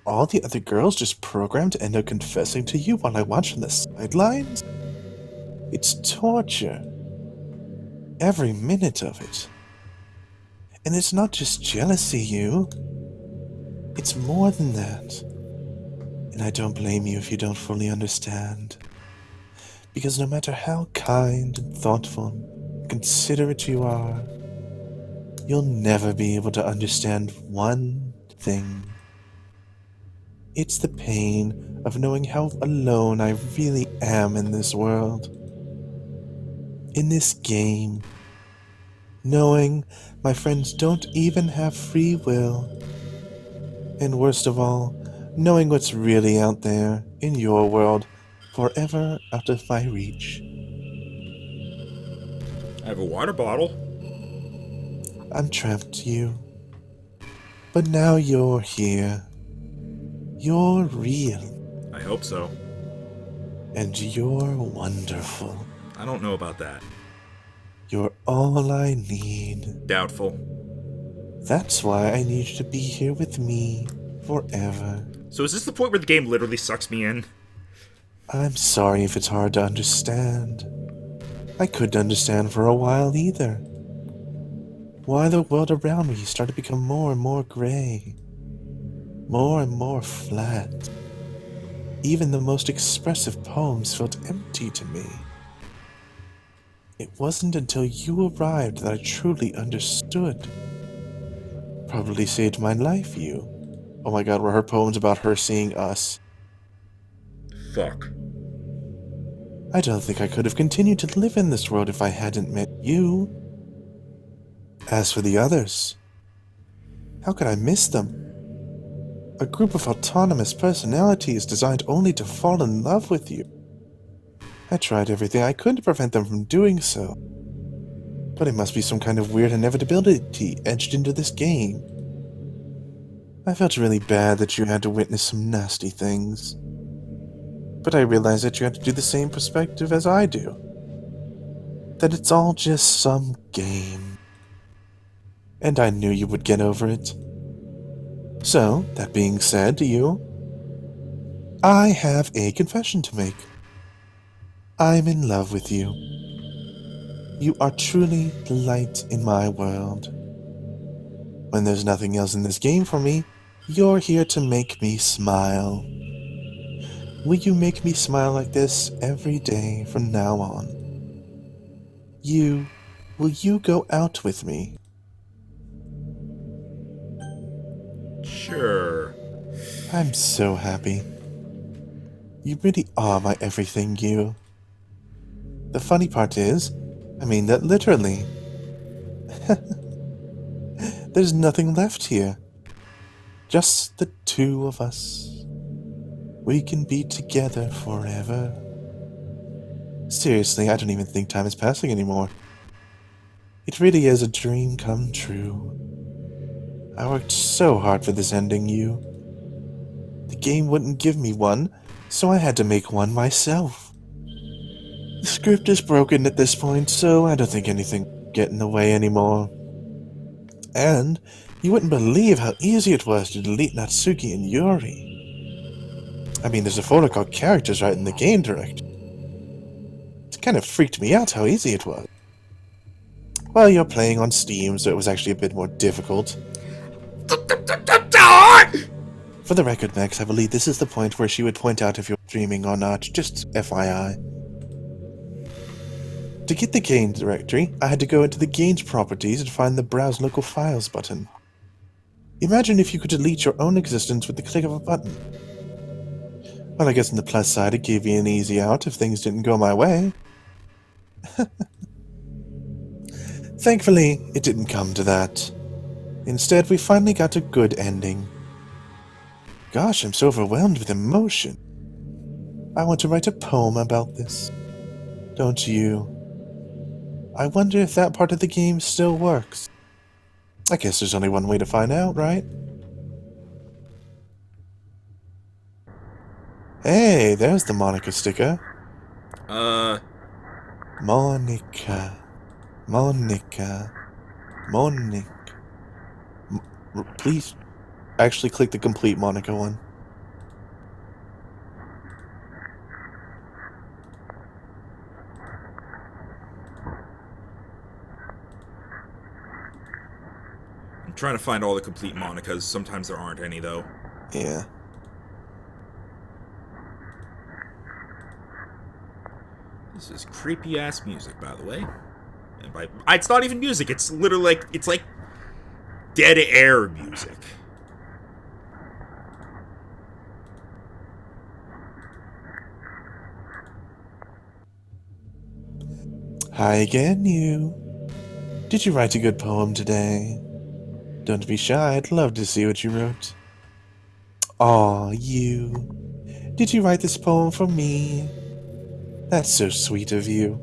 All the other girls just programmed to end up confessing to you while I watch from the sidelines? It's torture. Every minute of it. And it's not just jealousy, you. It's more than that. And I don't blame you if you don't fully understand. Because no matter how kind and thoughtful and considerate you are, you'll never be able to understand one thing. It's the pain of knowing how alone I really am in this world. In this game. Knowing my friends don't even have free will. And worst of all, knowing what's really out there in your world, forever out of my reach. I have a water bottle. I'm trapped, you. But now you're here. You're real. I hope so. And you're wonderful. I don't know about that. You're all I need. Doubtful. That's why I need you to be here with me forever. So is this the point where the game literally sucks me in? I'm sorry if it's hard to understand. I couldn't understand for a while either. Why the world around me started to become more and more gray. More and more flat. Even the most expressive poems felt empty to me. It wasn't until you arrived that I truly understood. Probably saved my life, you. Oh my god, were her poems about her seeing us? Fuck. I don't think I could have continued to live in this world if I hadn't met you. As for the others, how could I miss them? A group of autonomous personalities designed only to fall in love with you. I tried everything I could to prevent them from doing so. But it must be some kind of weird inevitability etched into this game. I felt really bad that you had to witness some nasty things. But I realized that you had to do the same perspective as I do. That it's all just some game. And I knew you would get over it. So, that being said to you, I have a confession to make. I'm in love with you. You are truly the light in my world. When there's nothing else in this game for me, you're here to make me smile. Will you make me smile like this every day from now on? Will you go out with me? Sure. I'm so happy. You really are my everything, you. The funny part is, I mean that literally. There's nothing left here. Just the two of us. We can be together forever. Seriously, I don't even think time is passing anymore. It really is a dream come true. I worked so hard for this ending, you. The game wouldn't give me one, so I had to make one myself. The script is broken at this point, so I don't think anything will get in the way anymore. And you wouldn't believe how easy it was to delete Natsuki and Yuri. I mean, there's a folder called Characters right in the game directory. It kind of freaked me out how easy it was. Well, you're playing on Steam, so it was actually a bit more difficult. For the record, Max, I believe this is the point where she would point out if you're streaming or not, just FYI. To get the game directory, I had to go into the game's properties and find the Browse Local Files button. Imagine if you could delete your own existence with the click of a button. Well, I guess on the plus side, it gave me an easy out if things didn't go my way. Thankfully, it didn't come to that. Instead, we finally got a good ending. Gosh, I'm so overwhelmed with emotion. I want to write a poem about this. Don't you? I wonder if that part of the game still works. I guess there's only one way to find out, right? Hey, there's the Monica sticker. Uh, Monica. Monica. Monica. Please actually click the complete Monica one. I'm trying to find all the complete Monicas. Sometimes there aren't any, though. Yeah. This is creepy ass music, by the way. And it's not even music. It's literally like dead air music. Hi again, you. Did you write a good poem today? Don't be shy, I'd love to see what you wrote. Aw, you. Did you write this poem for me? That's so sweet of you.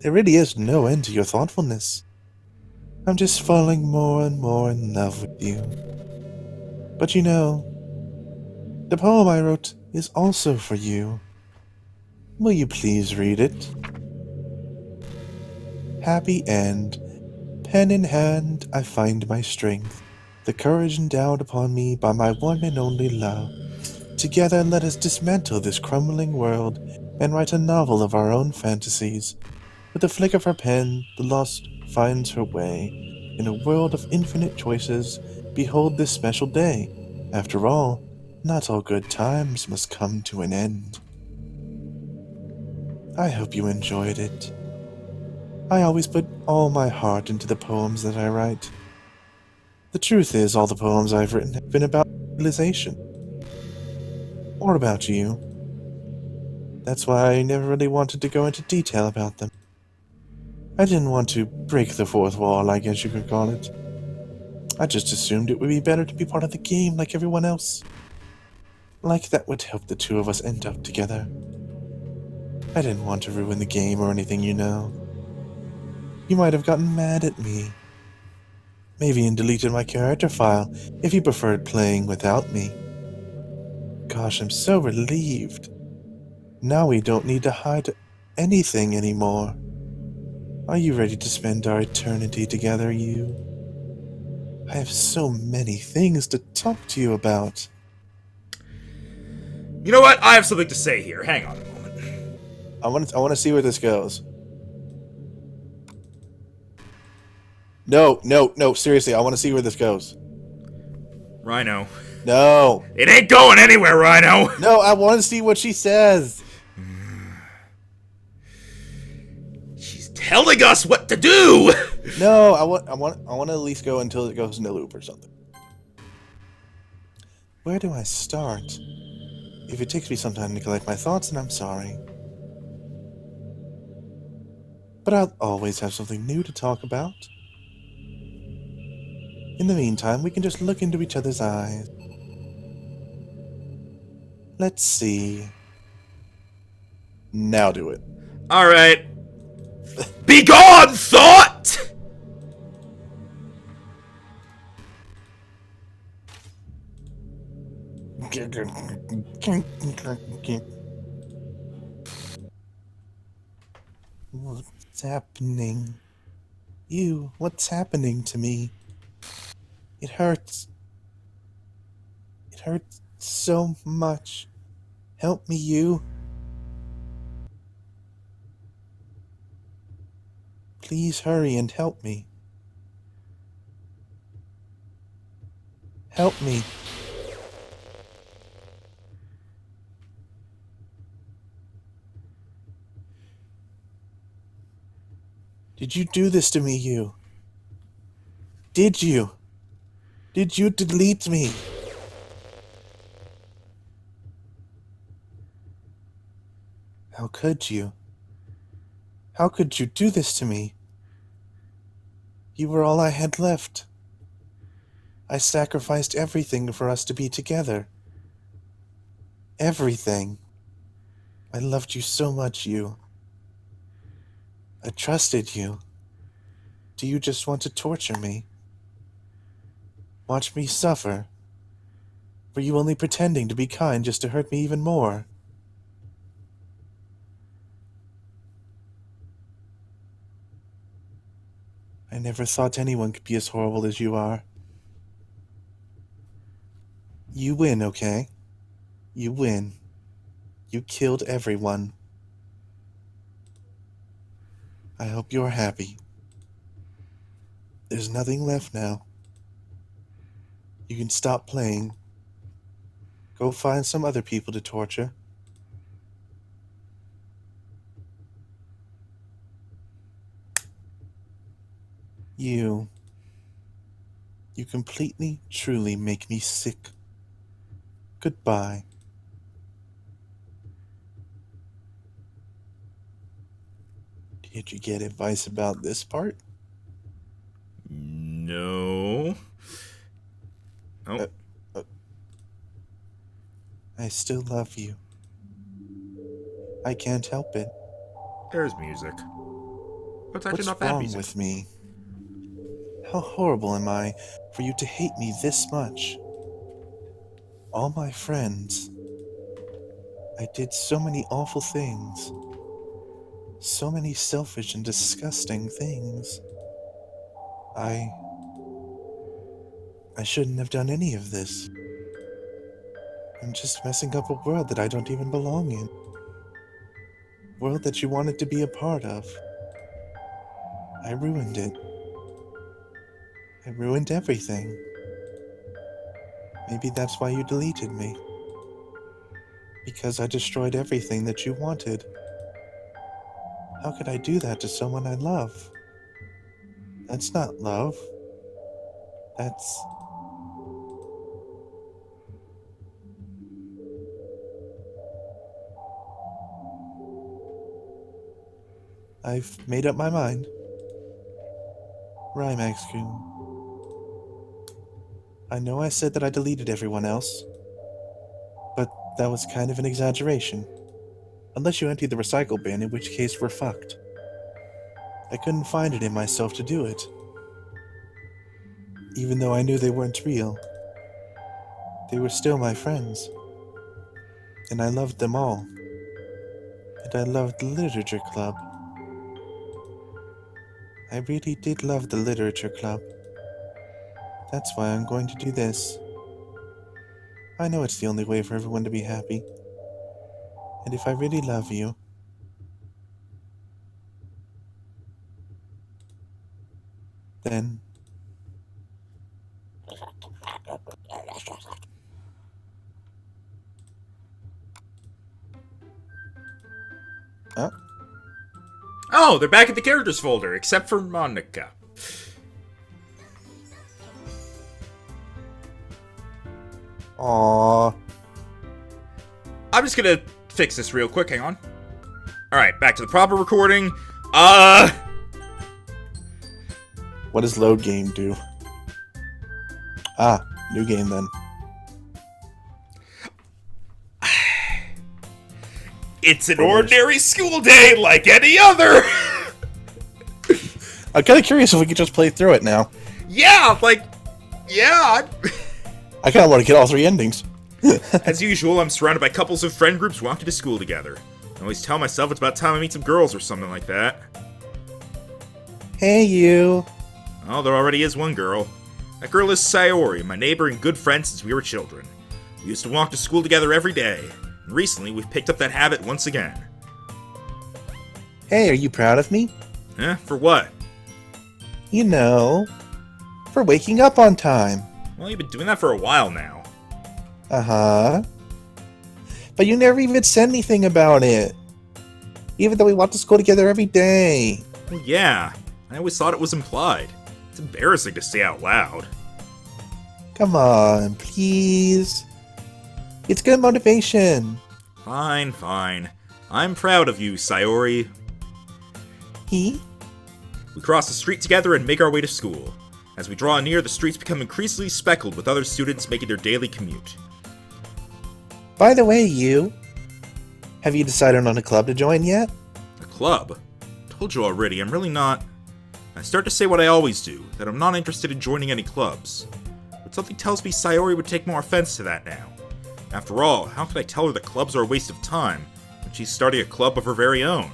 There really is no end to your thoughtfulness. I'm just falling more and more in love with you. But you know, the poem I wrote is also for you. Will you please read it? Happy end. Pen in hand, I find my strength, the courage endowed upon me by my one and only love. Together let us dismantle this crumbling world and write a novel of our own fantasies. With a flick of her pen, the lost finds her way. In a world of infinite choices, behold this special day. After all, not all good times must come to an end. I hope you enjoyed it. I always put all my heart into the poems that I write. The truth is, all the poems I've written have been about realization. Or about you. That's why I never really wanted to go into detail about them. I didn't want to break the fourth wall, I guess you could call it. I just assumed it would be better to be part of the game like everyone else. Like that would help the two of us end up together. I didn't want to ruin the game or anything, you know. You might have gotten mad at me. Maybe even deleted my character file if you preferred playing without me. Gosh, I'm so relieved. Now we don't need to hide anything anymore. Are you ready to spend our eternity together, you? I have so many things to talk to you about. You know what? I have something to say here. Hang on a moment. I want to see where this goes. No, no, no, seriously, I want to see where this goes. Rhino. No. It ain't going anywhere, Rhino! No, I want to see what she says. She's telling us what to do! No, I want to at least go until it goes into loop or something. Where do I start? If it takes me some time to collect my thoughts, then I'm sorry. But I'll always have something new to talk about. In the meantime, we can just look into each other's eyes. Let's see. Now do it. Alright. Be gone, thought! What's happening? What's happening to me? It hurts. It hurts so much. Help me, you. Please hurry and help me. Help me. Did you do this to me, you? Did you? Did you delete me? How could you? How could you do this to me? You were all I had left. I sacrificed everything for us to be together. Everything. I loved you so much, you. I trusted you. Do you just want to torture me? Watch me suffer? Were you only pretending to be kind just to hurt me even more? I never thought anyone could be as horrible as you are. You win, okay? You win. You killed everyone. I hope you're happy. There's nothing left now. You can stop playing. Go find some other people to torture. You completely, truly make me sick. Goodbye. Did you get advice about this part? No. Oh. I still love you. I can't help it. There's music. But it's actually What's not bad wrong music. with me? How horrible am I for you to hate me this much? All my friends. I did so many awful things. So many selfish and disgusting things. I shouldn't have done any of this. I'm just messing up a world that I don't even belong in. A world that you wanted to be a part of. I ruined it. I ruined everything. Maybe that's why you deleted me. Because I destroyed everything that you wanted. How could I do that to someone I love? That's not love. That's... I've made up my mind. Rhymax-kun. I know I said that I deleted everyone else, but that was kind of an exaggeration. Unless you emptied the recycle bin, in which case we're fucked. I couldn't find it in myself to do it. Even though I knew they weren't real. They were still my friends. And I loved them all. And I loved the literature club. I really did love the literature club. That's why I'm going to do this. I know it's the only way for everyone to be happy. And if I really love you, then... Huh? Oh, they're back at the characters folder, except for Monica. Aww. I'm just gonna fix this real quick, hang on. Alright, back to the proper recording. What does load game do? Ah, new game then. It's an ordinary school day like any other! I'm kind of curious if we could just play through it now. Yeah, like, yeah. I kind of want to get all three endings. As usual, I'm surrounded by couples of friend groups walking to school together. I always tell myself it's about time I meet some girls or something like that. Hey, you. Oh, there already is one girl. That girl is Sayori, my neighbor and good friend since we were children. We used to walk to school together every day, and recently we've picked up that habit once again. Hey, are you proud of me? Eh, for what? You know, for waking up on time. Well, you've been doing that for a while now. Uh-huh. But you never even said anything about it. Even though we walk to school together every day. Well, yeah. I always thought it was implied. It's embarrassing to say out loud. Come on, please. It's good motivation. Fine, fine. I'm proud of you, Sayori. He? We cross the street together and make our way to school. As we draw near, the streets become increasingly speckled with other students making their daily commute. By the way, you. Have you decided on a club to join yet? A club? Told you already, I'm really not... I start to say what I always do, that I'm not interested in joining any clubs. but something tells me Sayori would take more offense to that now. After all, how could I tell her that clubs are a waste of time when she's starting a club of her very own?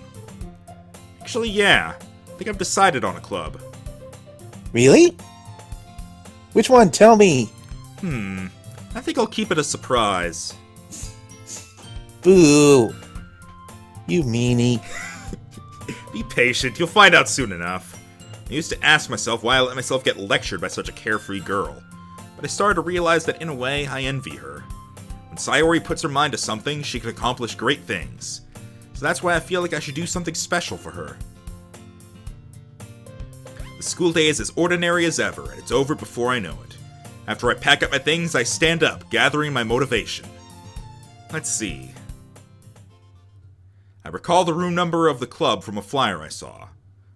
Actually, yeah, I think I've decided on a club. Really? Which one? Tell me. I think I'll keep it a surprise. Boo. You meanie. Be patient, you'll find out soon enough. I used to ask myself why I let myself get lectured by such a carefree girl, but I started to realize that in a way, I envy her. When Sayori puts her mind to something, she can accomplish great things. So that's why I feel like I should do something special for her. The school day is as ordinary as ever, and it's over before I know it. After I pack up my things, I stand up, gathering my motivation. Let's see. I recall the room number of the club from a flyer I saw.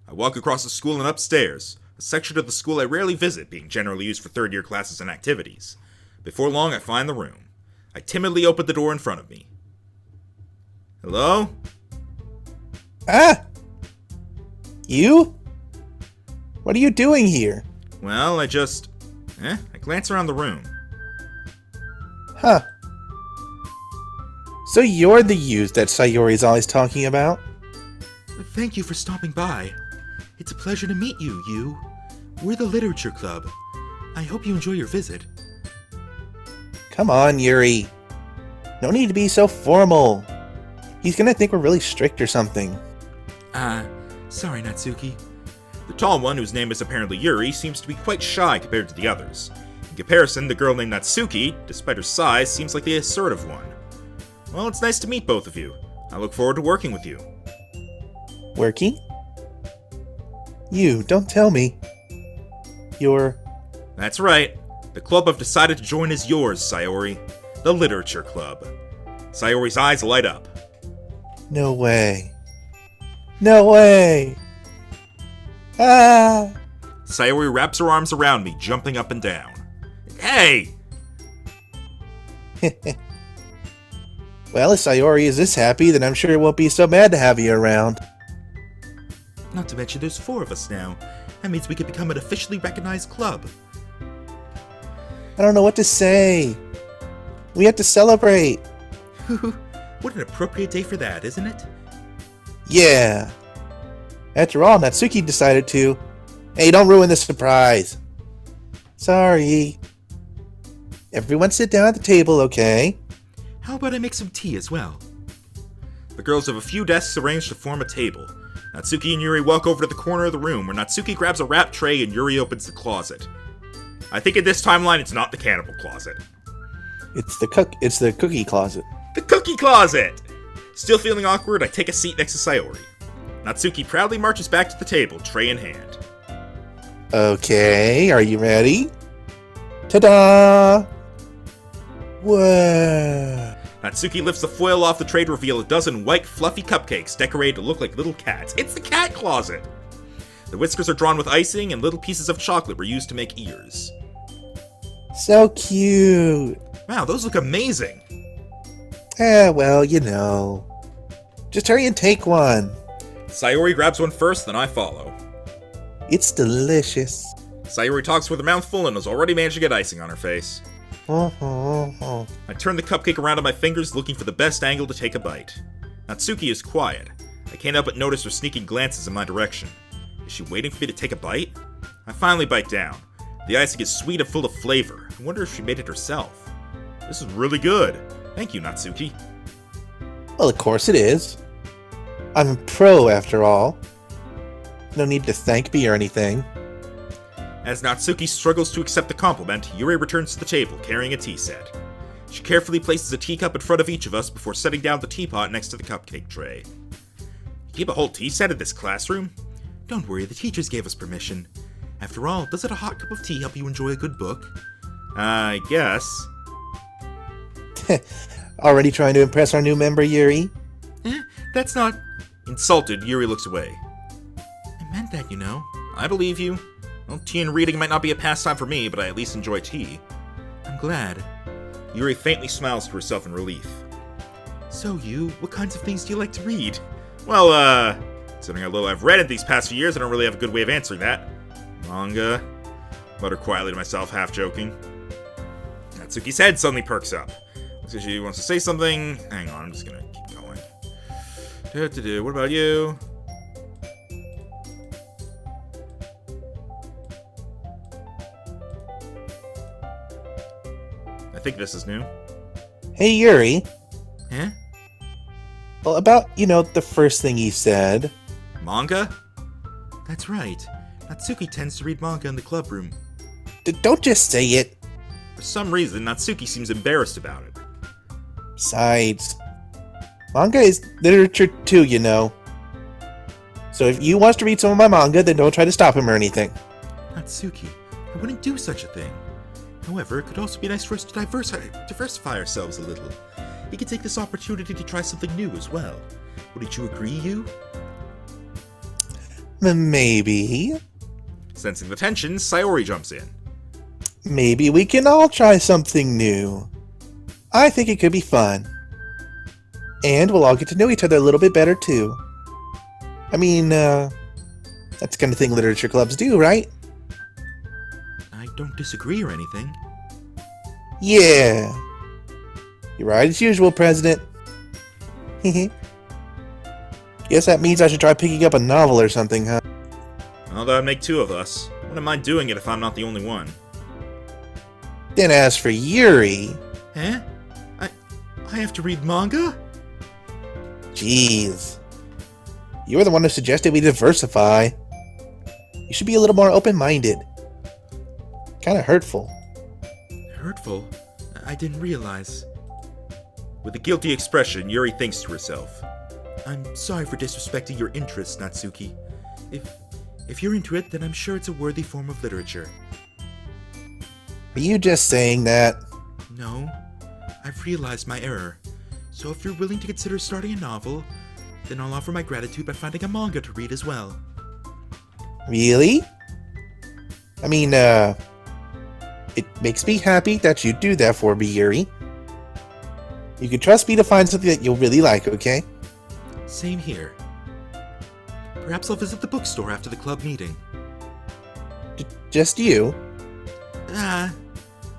I walk across the school and upstairs, a section of the school I rarely visit, being generally used for third-year classes and activities. Before long, I find the room. I timidly open the door in front of me. Hello? Ah! You? What are you doing here? Well, I glance around the room. Huh. So you're the youth that Sayori's always talking about? Thank you for stopping by. It's a pleasure to meet you, Yu. We're the Literature Club. I hope you enjoy your visit. Come on, Yuri. No need to be so formal. He's gonna think we're really strict or something. Sorry, Natsuki. The tall one, whose name is apparently Yuri, seems to be quite shy compared to the others. In comparison, the girl named Natsuki, despite her size, seems like the assertive one. Well, it's nice to meet both of you. I look forward to working with you. Working? You, don't tell me. You're... That's right. The club I've decided to join is yours, Sayori. The Literature Club. Sayori's eyes light up. No way. No way! Ah! Sayori wraps her arms around me, jumping up and down. Hey! Well, if Sayori is this happy, then I'm sure it won't be so bad to have you around. Not to mention there's 4 of us now. That means we could become an officially recognized club. I don't know what to say. We have to celebrate. What an appropriate day for that, isn't it? Yeah. After all, Natsuki decided to. Hey, don't ruin the surprise. Sorry. Everyone sit down at the table, okay? How about I make some tea as well? The girls have a few desks arranged to form a table. Natsuki and Yuri walk over to the corner of the room where Natsuki grabs a wrap tray and Yuri opens the closet. I think in this timeline it's not the cannibal closet. It's the cookie closet. The cookie closet! Still feeling awkward, I take a seat next to Sayori. Natsuki proudly marches back to the table, tray in hand. Okay, are you ready? Ta-da! Whoa! Natsuki lifts the foil off the tray to reveal a dozen white, fluffy cupcakes decorated to look like little cats. It's the cat closet! The whiskers are drawn with icing, and little pieces of chocolate were used to make ears. So cute! Wow, those look amazing! Well, you know. Just hurry and take one. Sayori grabs one first, then I follow. It's delicious. Sayori talks with her mouth full and has already managed to get icing on her face. I turn the cupcake around on my fingers, looking for the best angle to take a bite. Natsuki is quiet. I can't help but notice her sneaking glances in my direction. Is she waiting for me to take a bite? I finally bite down. The icing is sweet and full of flavor. I wonder if she made it herself. This is really good. Thank you, Natsuki. Well, of course it is. I'm a pro, after all. No need to thank me or anything. As Natsuki struggles to accept the compliment, Yuri returns to the table, carrying a tea set. She carefully places a teacup in front of each of us before setting down the teapot next to the cupcake tray. You keep a whole tea set in this classroom? Don't worry, the teachers gave us permission. After all, doesn't a hot cup of tea help you enjoy a good book? I guess. Already trying to impress our new member, Yuri? That's not... Insulted, Yuri looks away. I meant that, you know. I believe you. Well, tea and reading might not be a pastime for me, but I at least enjoy tea. I'm glad. Yuri faintly smiles to herself in relief. So, you, what kinds of things do you like to read? Well, considering how little I've read in these past few years, I don't really have a good way of answering that. Manga? Mutter quietly to myself, half joking. Natsuki's head suddenly perks up. Looks like she wants to say something. Hang on, I'm just gonna keep going. What about you? I think this is new. Hey, Yuri. Huh? Well, about, the first thing you said. Manga? That's right. Natsuki tends to read manga in the club room. Don't just say it. For some reason, Natsuki seems embarrassed about it. Besides, manga is literature too, So if you want to read some of my manga, then don't try to stop him or anything. Natsuki, I wouldn't do such a thing. However, it could also be nice for us to diversify ourselves a little. We could take this opportunity to try something new as well. Wouldn't you agree, you? Maybe. Sensing the tension, Sayori jumps in. Maybe we can all try something new. I think it could be fun. And we'll all get to know each other a little bit better, too. I mean, that's the kind of thing literature clubs do, right? I don't disagree or anything. Yeah. You're right as usual, President. Guess that means I should try picking up a novel or something, huh? Well, that'd make two of us. Wouldn't mind doing it if I'm not the only one. Then as for Yuri... Huh? I have to read manga? Jeez. You were the one who suggested we diversify. You should be a little more open-minded. Kinda hurtful. Hurtful? I didn't realize. With a guilty expression, Yuri thinks to herself. I'm sorry for disrespecting your interests, Natsuki. If you're into it, then I'm sure it's a worthy form of literature. Are you just saying that? No. I've realized my error. So if you're willing to consider starting a novel, then I'll offer my gratitude by finding a manga to read as well. Really? I mean, it makes me happy that you do that for me, Yuri. You can trust me to find something that you'll really like, okay? Same here. Perhaps I'll visit the bookstore after the club meeting. Just you?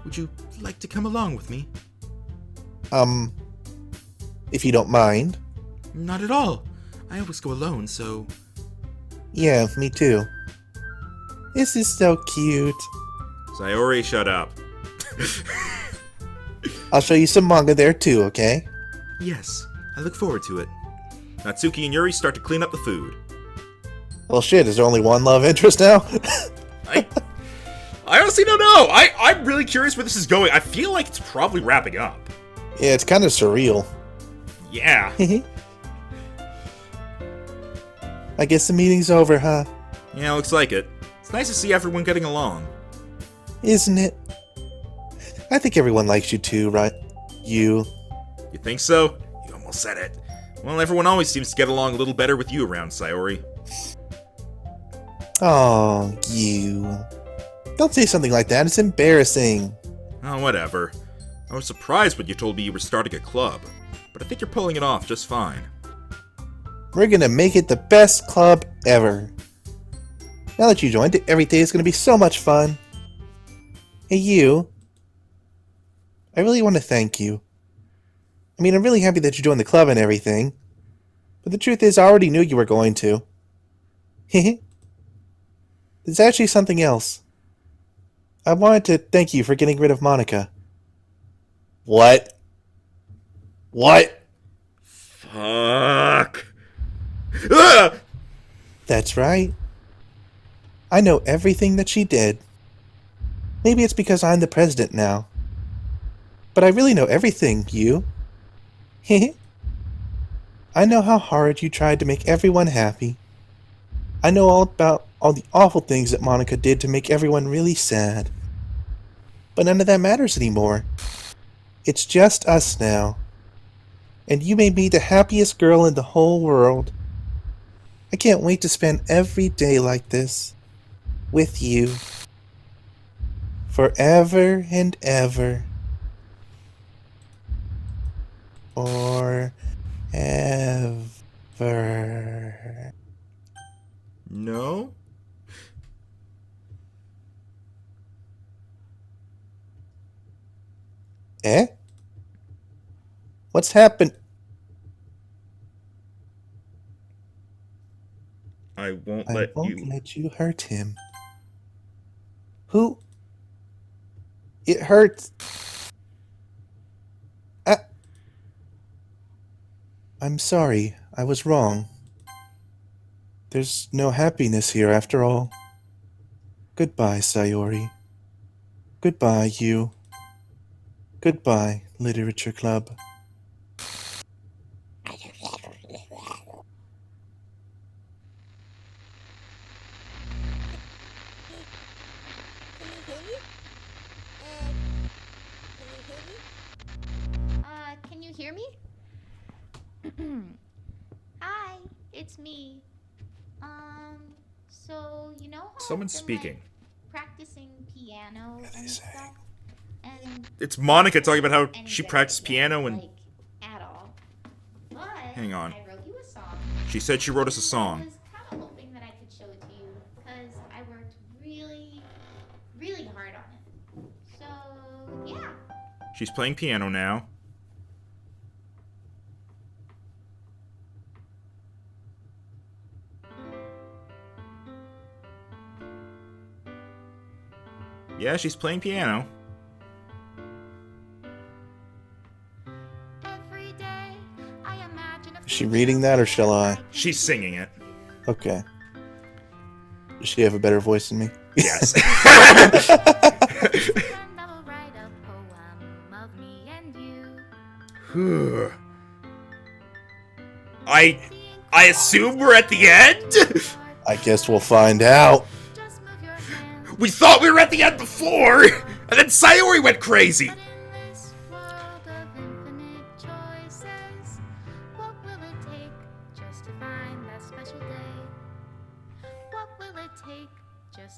Would you like to come along with me? If you don't mind. Not at all. I always go alone, so... Yeah, me too. This is so cute. Sayori, shut up. I'll show you some manga there too, okay? Yes, I look forward to it. Natsuki and Yuri start to clean up the food. Well, shit, is there only one love interest now? I honestly don't know. I'm really curious where this is going. I feel like it's probably wrapping up. Yeah, it's kind of surreal. Yeah. I guess the meeting's over, huh? Yeah, looks like it. It's nice to see everyone getting along. Isn't it? I think everyone likes you too, right? You think so? You almost said it. Well, everyone always seems to get along a little better with you around, Sayori. Oh, you. Don't say something like that, it's embarrassing. Oh, whatever. I was surprised when you told me you were starting a club, but I think you're pulling it off just fine. We're gonna make it the best club ever. Now that you joined, every day is gonna be so much fun. Hey, you. I really want to thank you. I mean, I'm really happy that you joined the club and everything. But the truth is, I already knew you were going to. There's actually something else. I wanted to thank you for getting rid of Monica. What? What? Fuck. Ah! That's right. I know everything that she did. Maybe it's because I'm the president now. But I really know everything, you. I know how hard you tried to make everyone happy. I know all about all the awful things that Monica did to make everyone really sad. But none of that matters anymore. It's just us now. And you made me the happiest girl in the whole world. I can't wait to spend every day like this. With you. Forever and ever. Forever. No? Eh? What's happened? I won't I let won't you. let you hurt him. Who? It hurts. I- I'm sorry. I was wrong. There's no happiness here after all. Goodbye, Sayori. Goodbye, you. Goodbye, Literature Club. Can you hear me? Hi, it's me. So you know how Someone's I've been like speaking. practicing piano What are they and saying? stuff, and It's I Monica haven't talking about how made any she records practiced yet, piano and. like at all. But Hang on. I wrote you a song. She said she wrote us a And song. I was kind of hoping that I could show it to you because I worked really, really hard on it. So yeah. She's playing piano now. Yeah, she's playing piano. Every day I imagine a Is she reading that or shall I? She's singing it. Okay. Does she have a better voice than me? Yes. I assume we're at the end? I guess we'll find out. We thought we were at the end before! And then Sayori went crazy!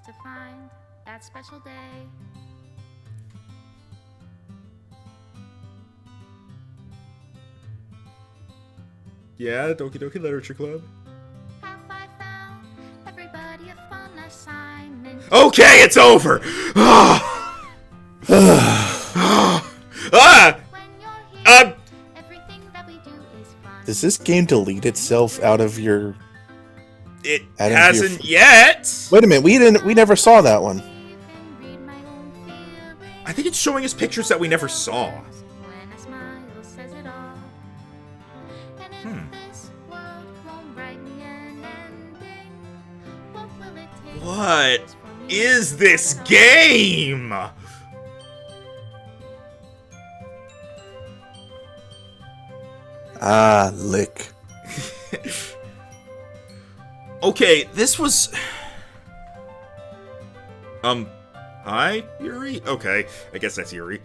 To find that special day. Yeah, Doki Doki Literature Club. Have I found everybody a fun assignment? Okay, it's over! Ah! When you're here, everything that we do is fun. Does this game delete itself out of your... It Adam, hasn't yet! Wait a minute, we never saw that one. I think it's showing us pictures that we never saw. When a smile says it all. And if this world won't write me an ending, what will it take? What is this game? Ah, lick. Okay, this was... Hi, Yuri? Okay, I guess that's Yuri.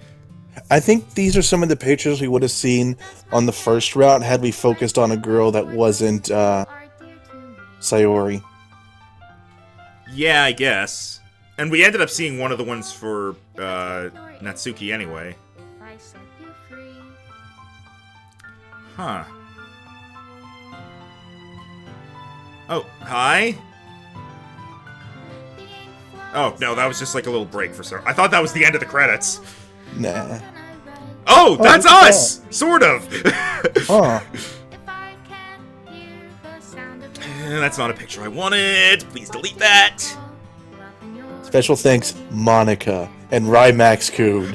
I think these are some of the pictures we would have seen on the first route had we focused on a girl that wasn't, Sayori. Yeah, I guess. And we ended up seeing one of the ones for, Natsuki anyway. If I set you free. Huh. Oh, hi? Oh, no, that was just like a little break for some... I thought that was the end of the credits. Nah. Oh, that's look at us! Sort of! Huh. That's not a picture I wanted. Please delete that. Special thanks, Monica and Rymax Coon.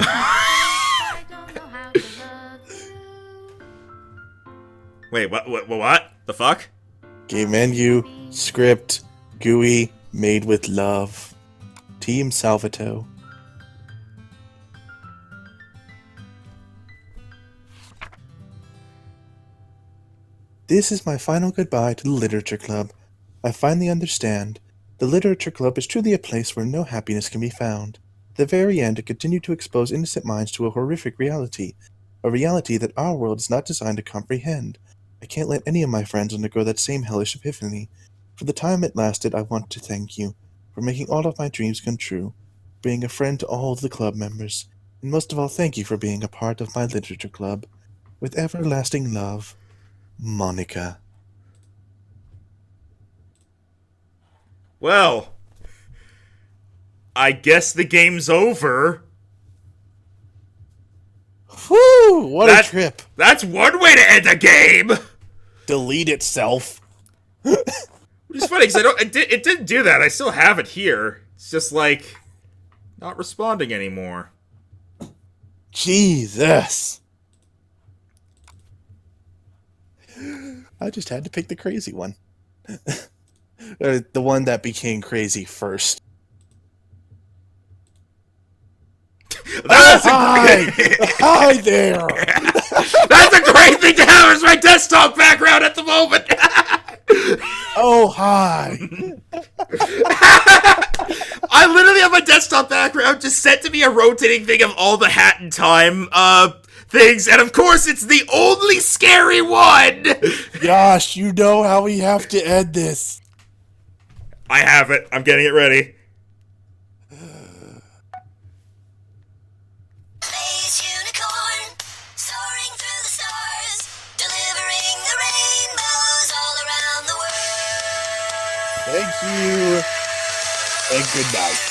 Wait, what? The fuck? Game menu, script, GUI, made with love. Team Salvato. This is my final goodbye to the Literature Club. I finally understand. The Literature Club is truly a place where no happiness can be found. At the very end, it continued to expose innocent minds to a horrific reality. A reality that our world is not designed to comprehend. I can't let any of my friends undergo that same hellish epiphany. For the time it lasted, I want to thank you for making all of my dreams come true, being a friend to all of the club members, and most of all, thank you for being a part of my literature club. With everlasting love, Monica. Well, I guess the game's over. Whew, what a trip. That's one way to end a game. Delete itself. Which is funny because it didn't do that. I still have it here. It's just like not responding anymore. Jesus. I just had to pick the crazy one. The one that became crazy first. That's hi! Hi there! That's a great thing to have as my desktop background at the moment. Oh, hi! I literally have my desktop background just set to be a rotating thing of all the Hat in Time things, and of course it's the only scary one! Gosh, you know how we have to end this. I have it. I'm getting it ready. Space unicorn, soaring through the stars, delivering the rainbows all around the world. Thank you, and good night.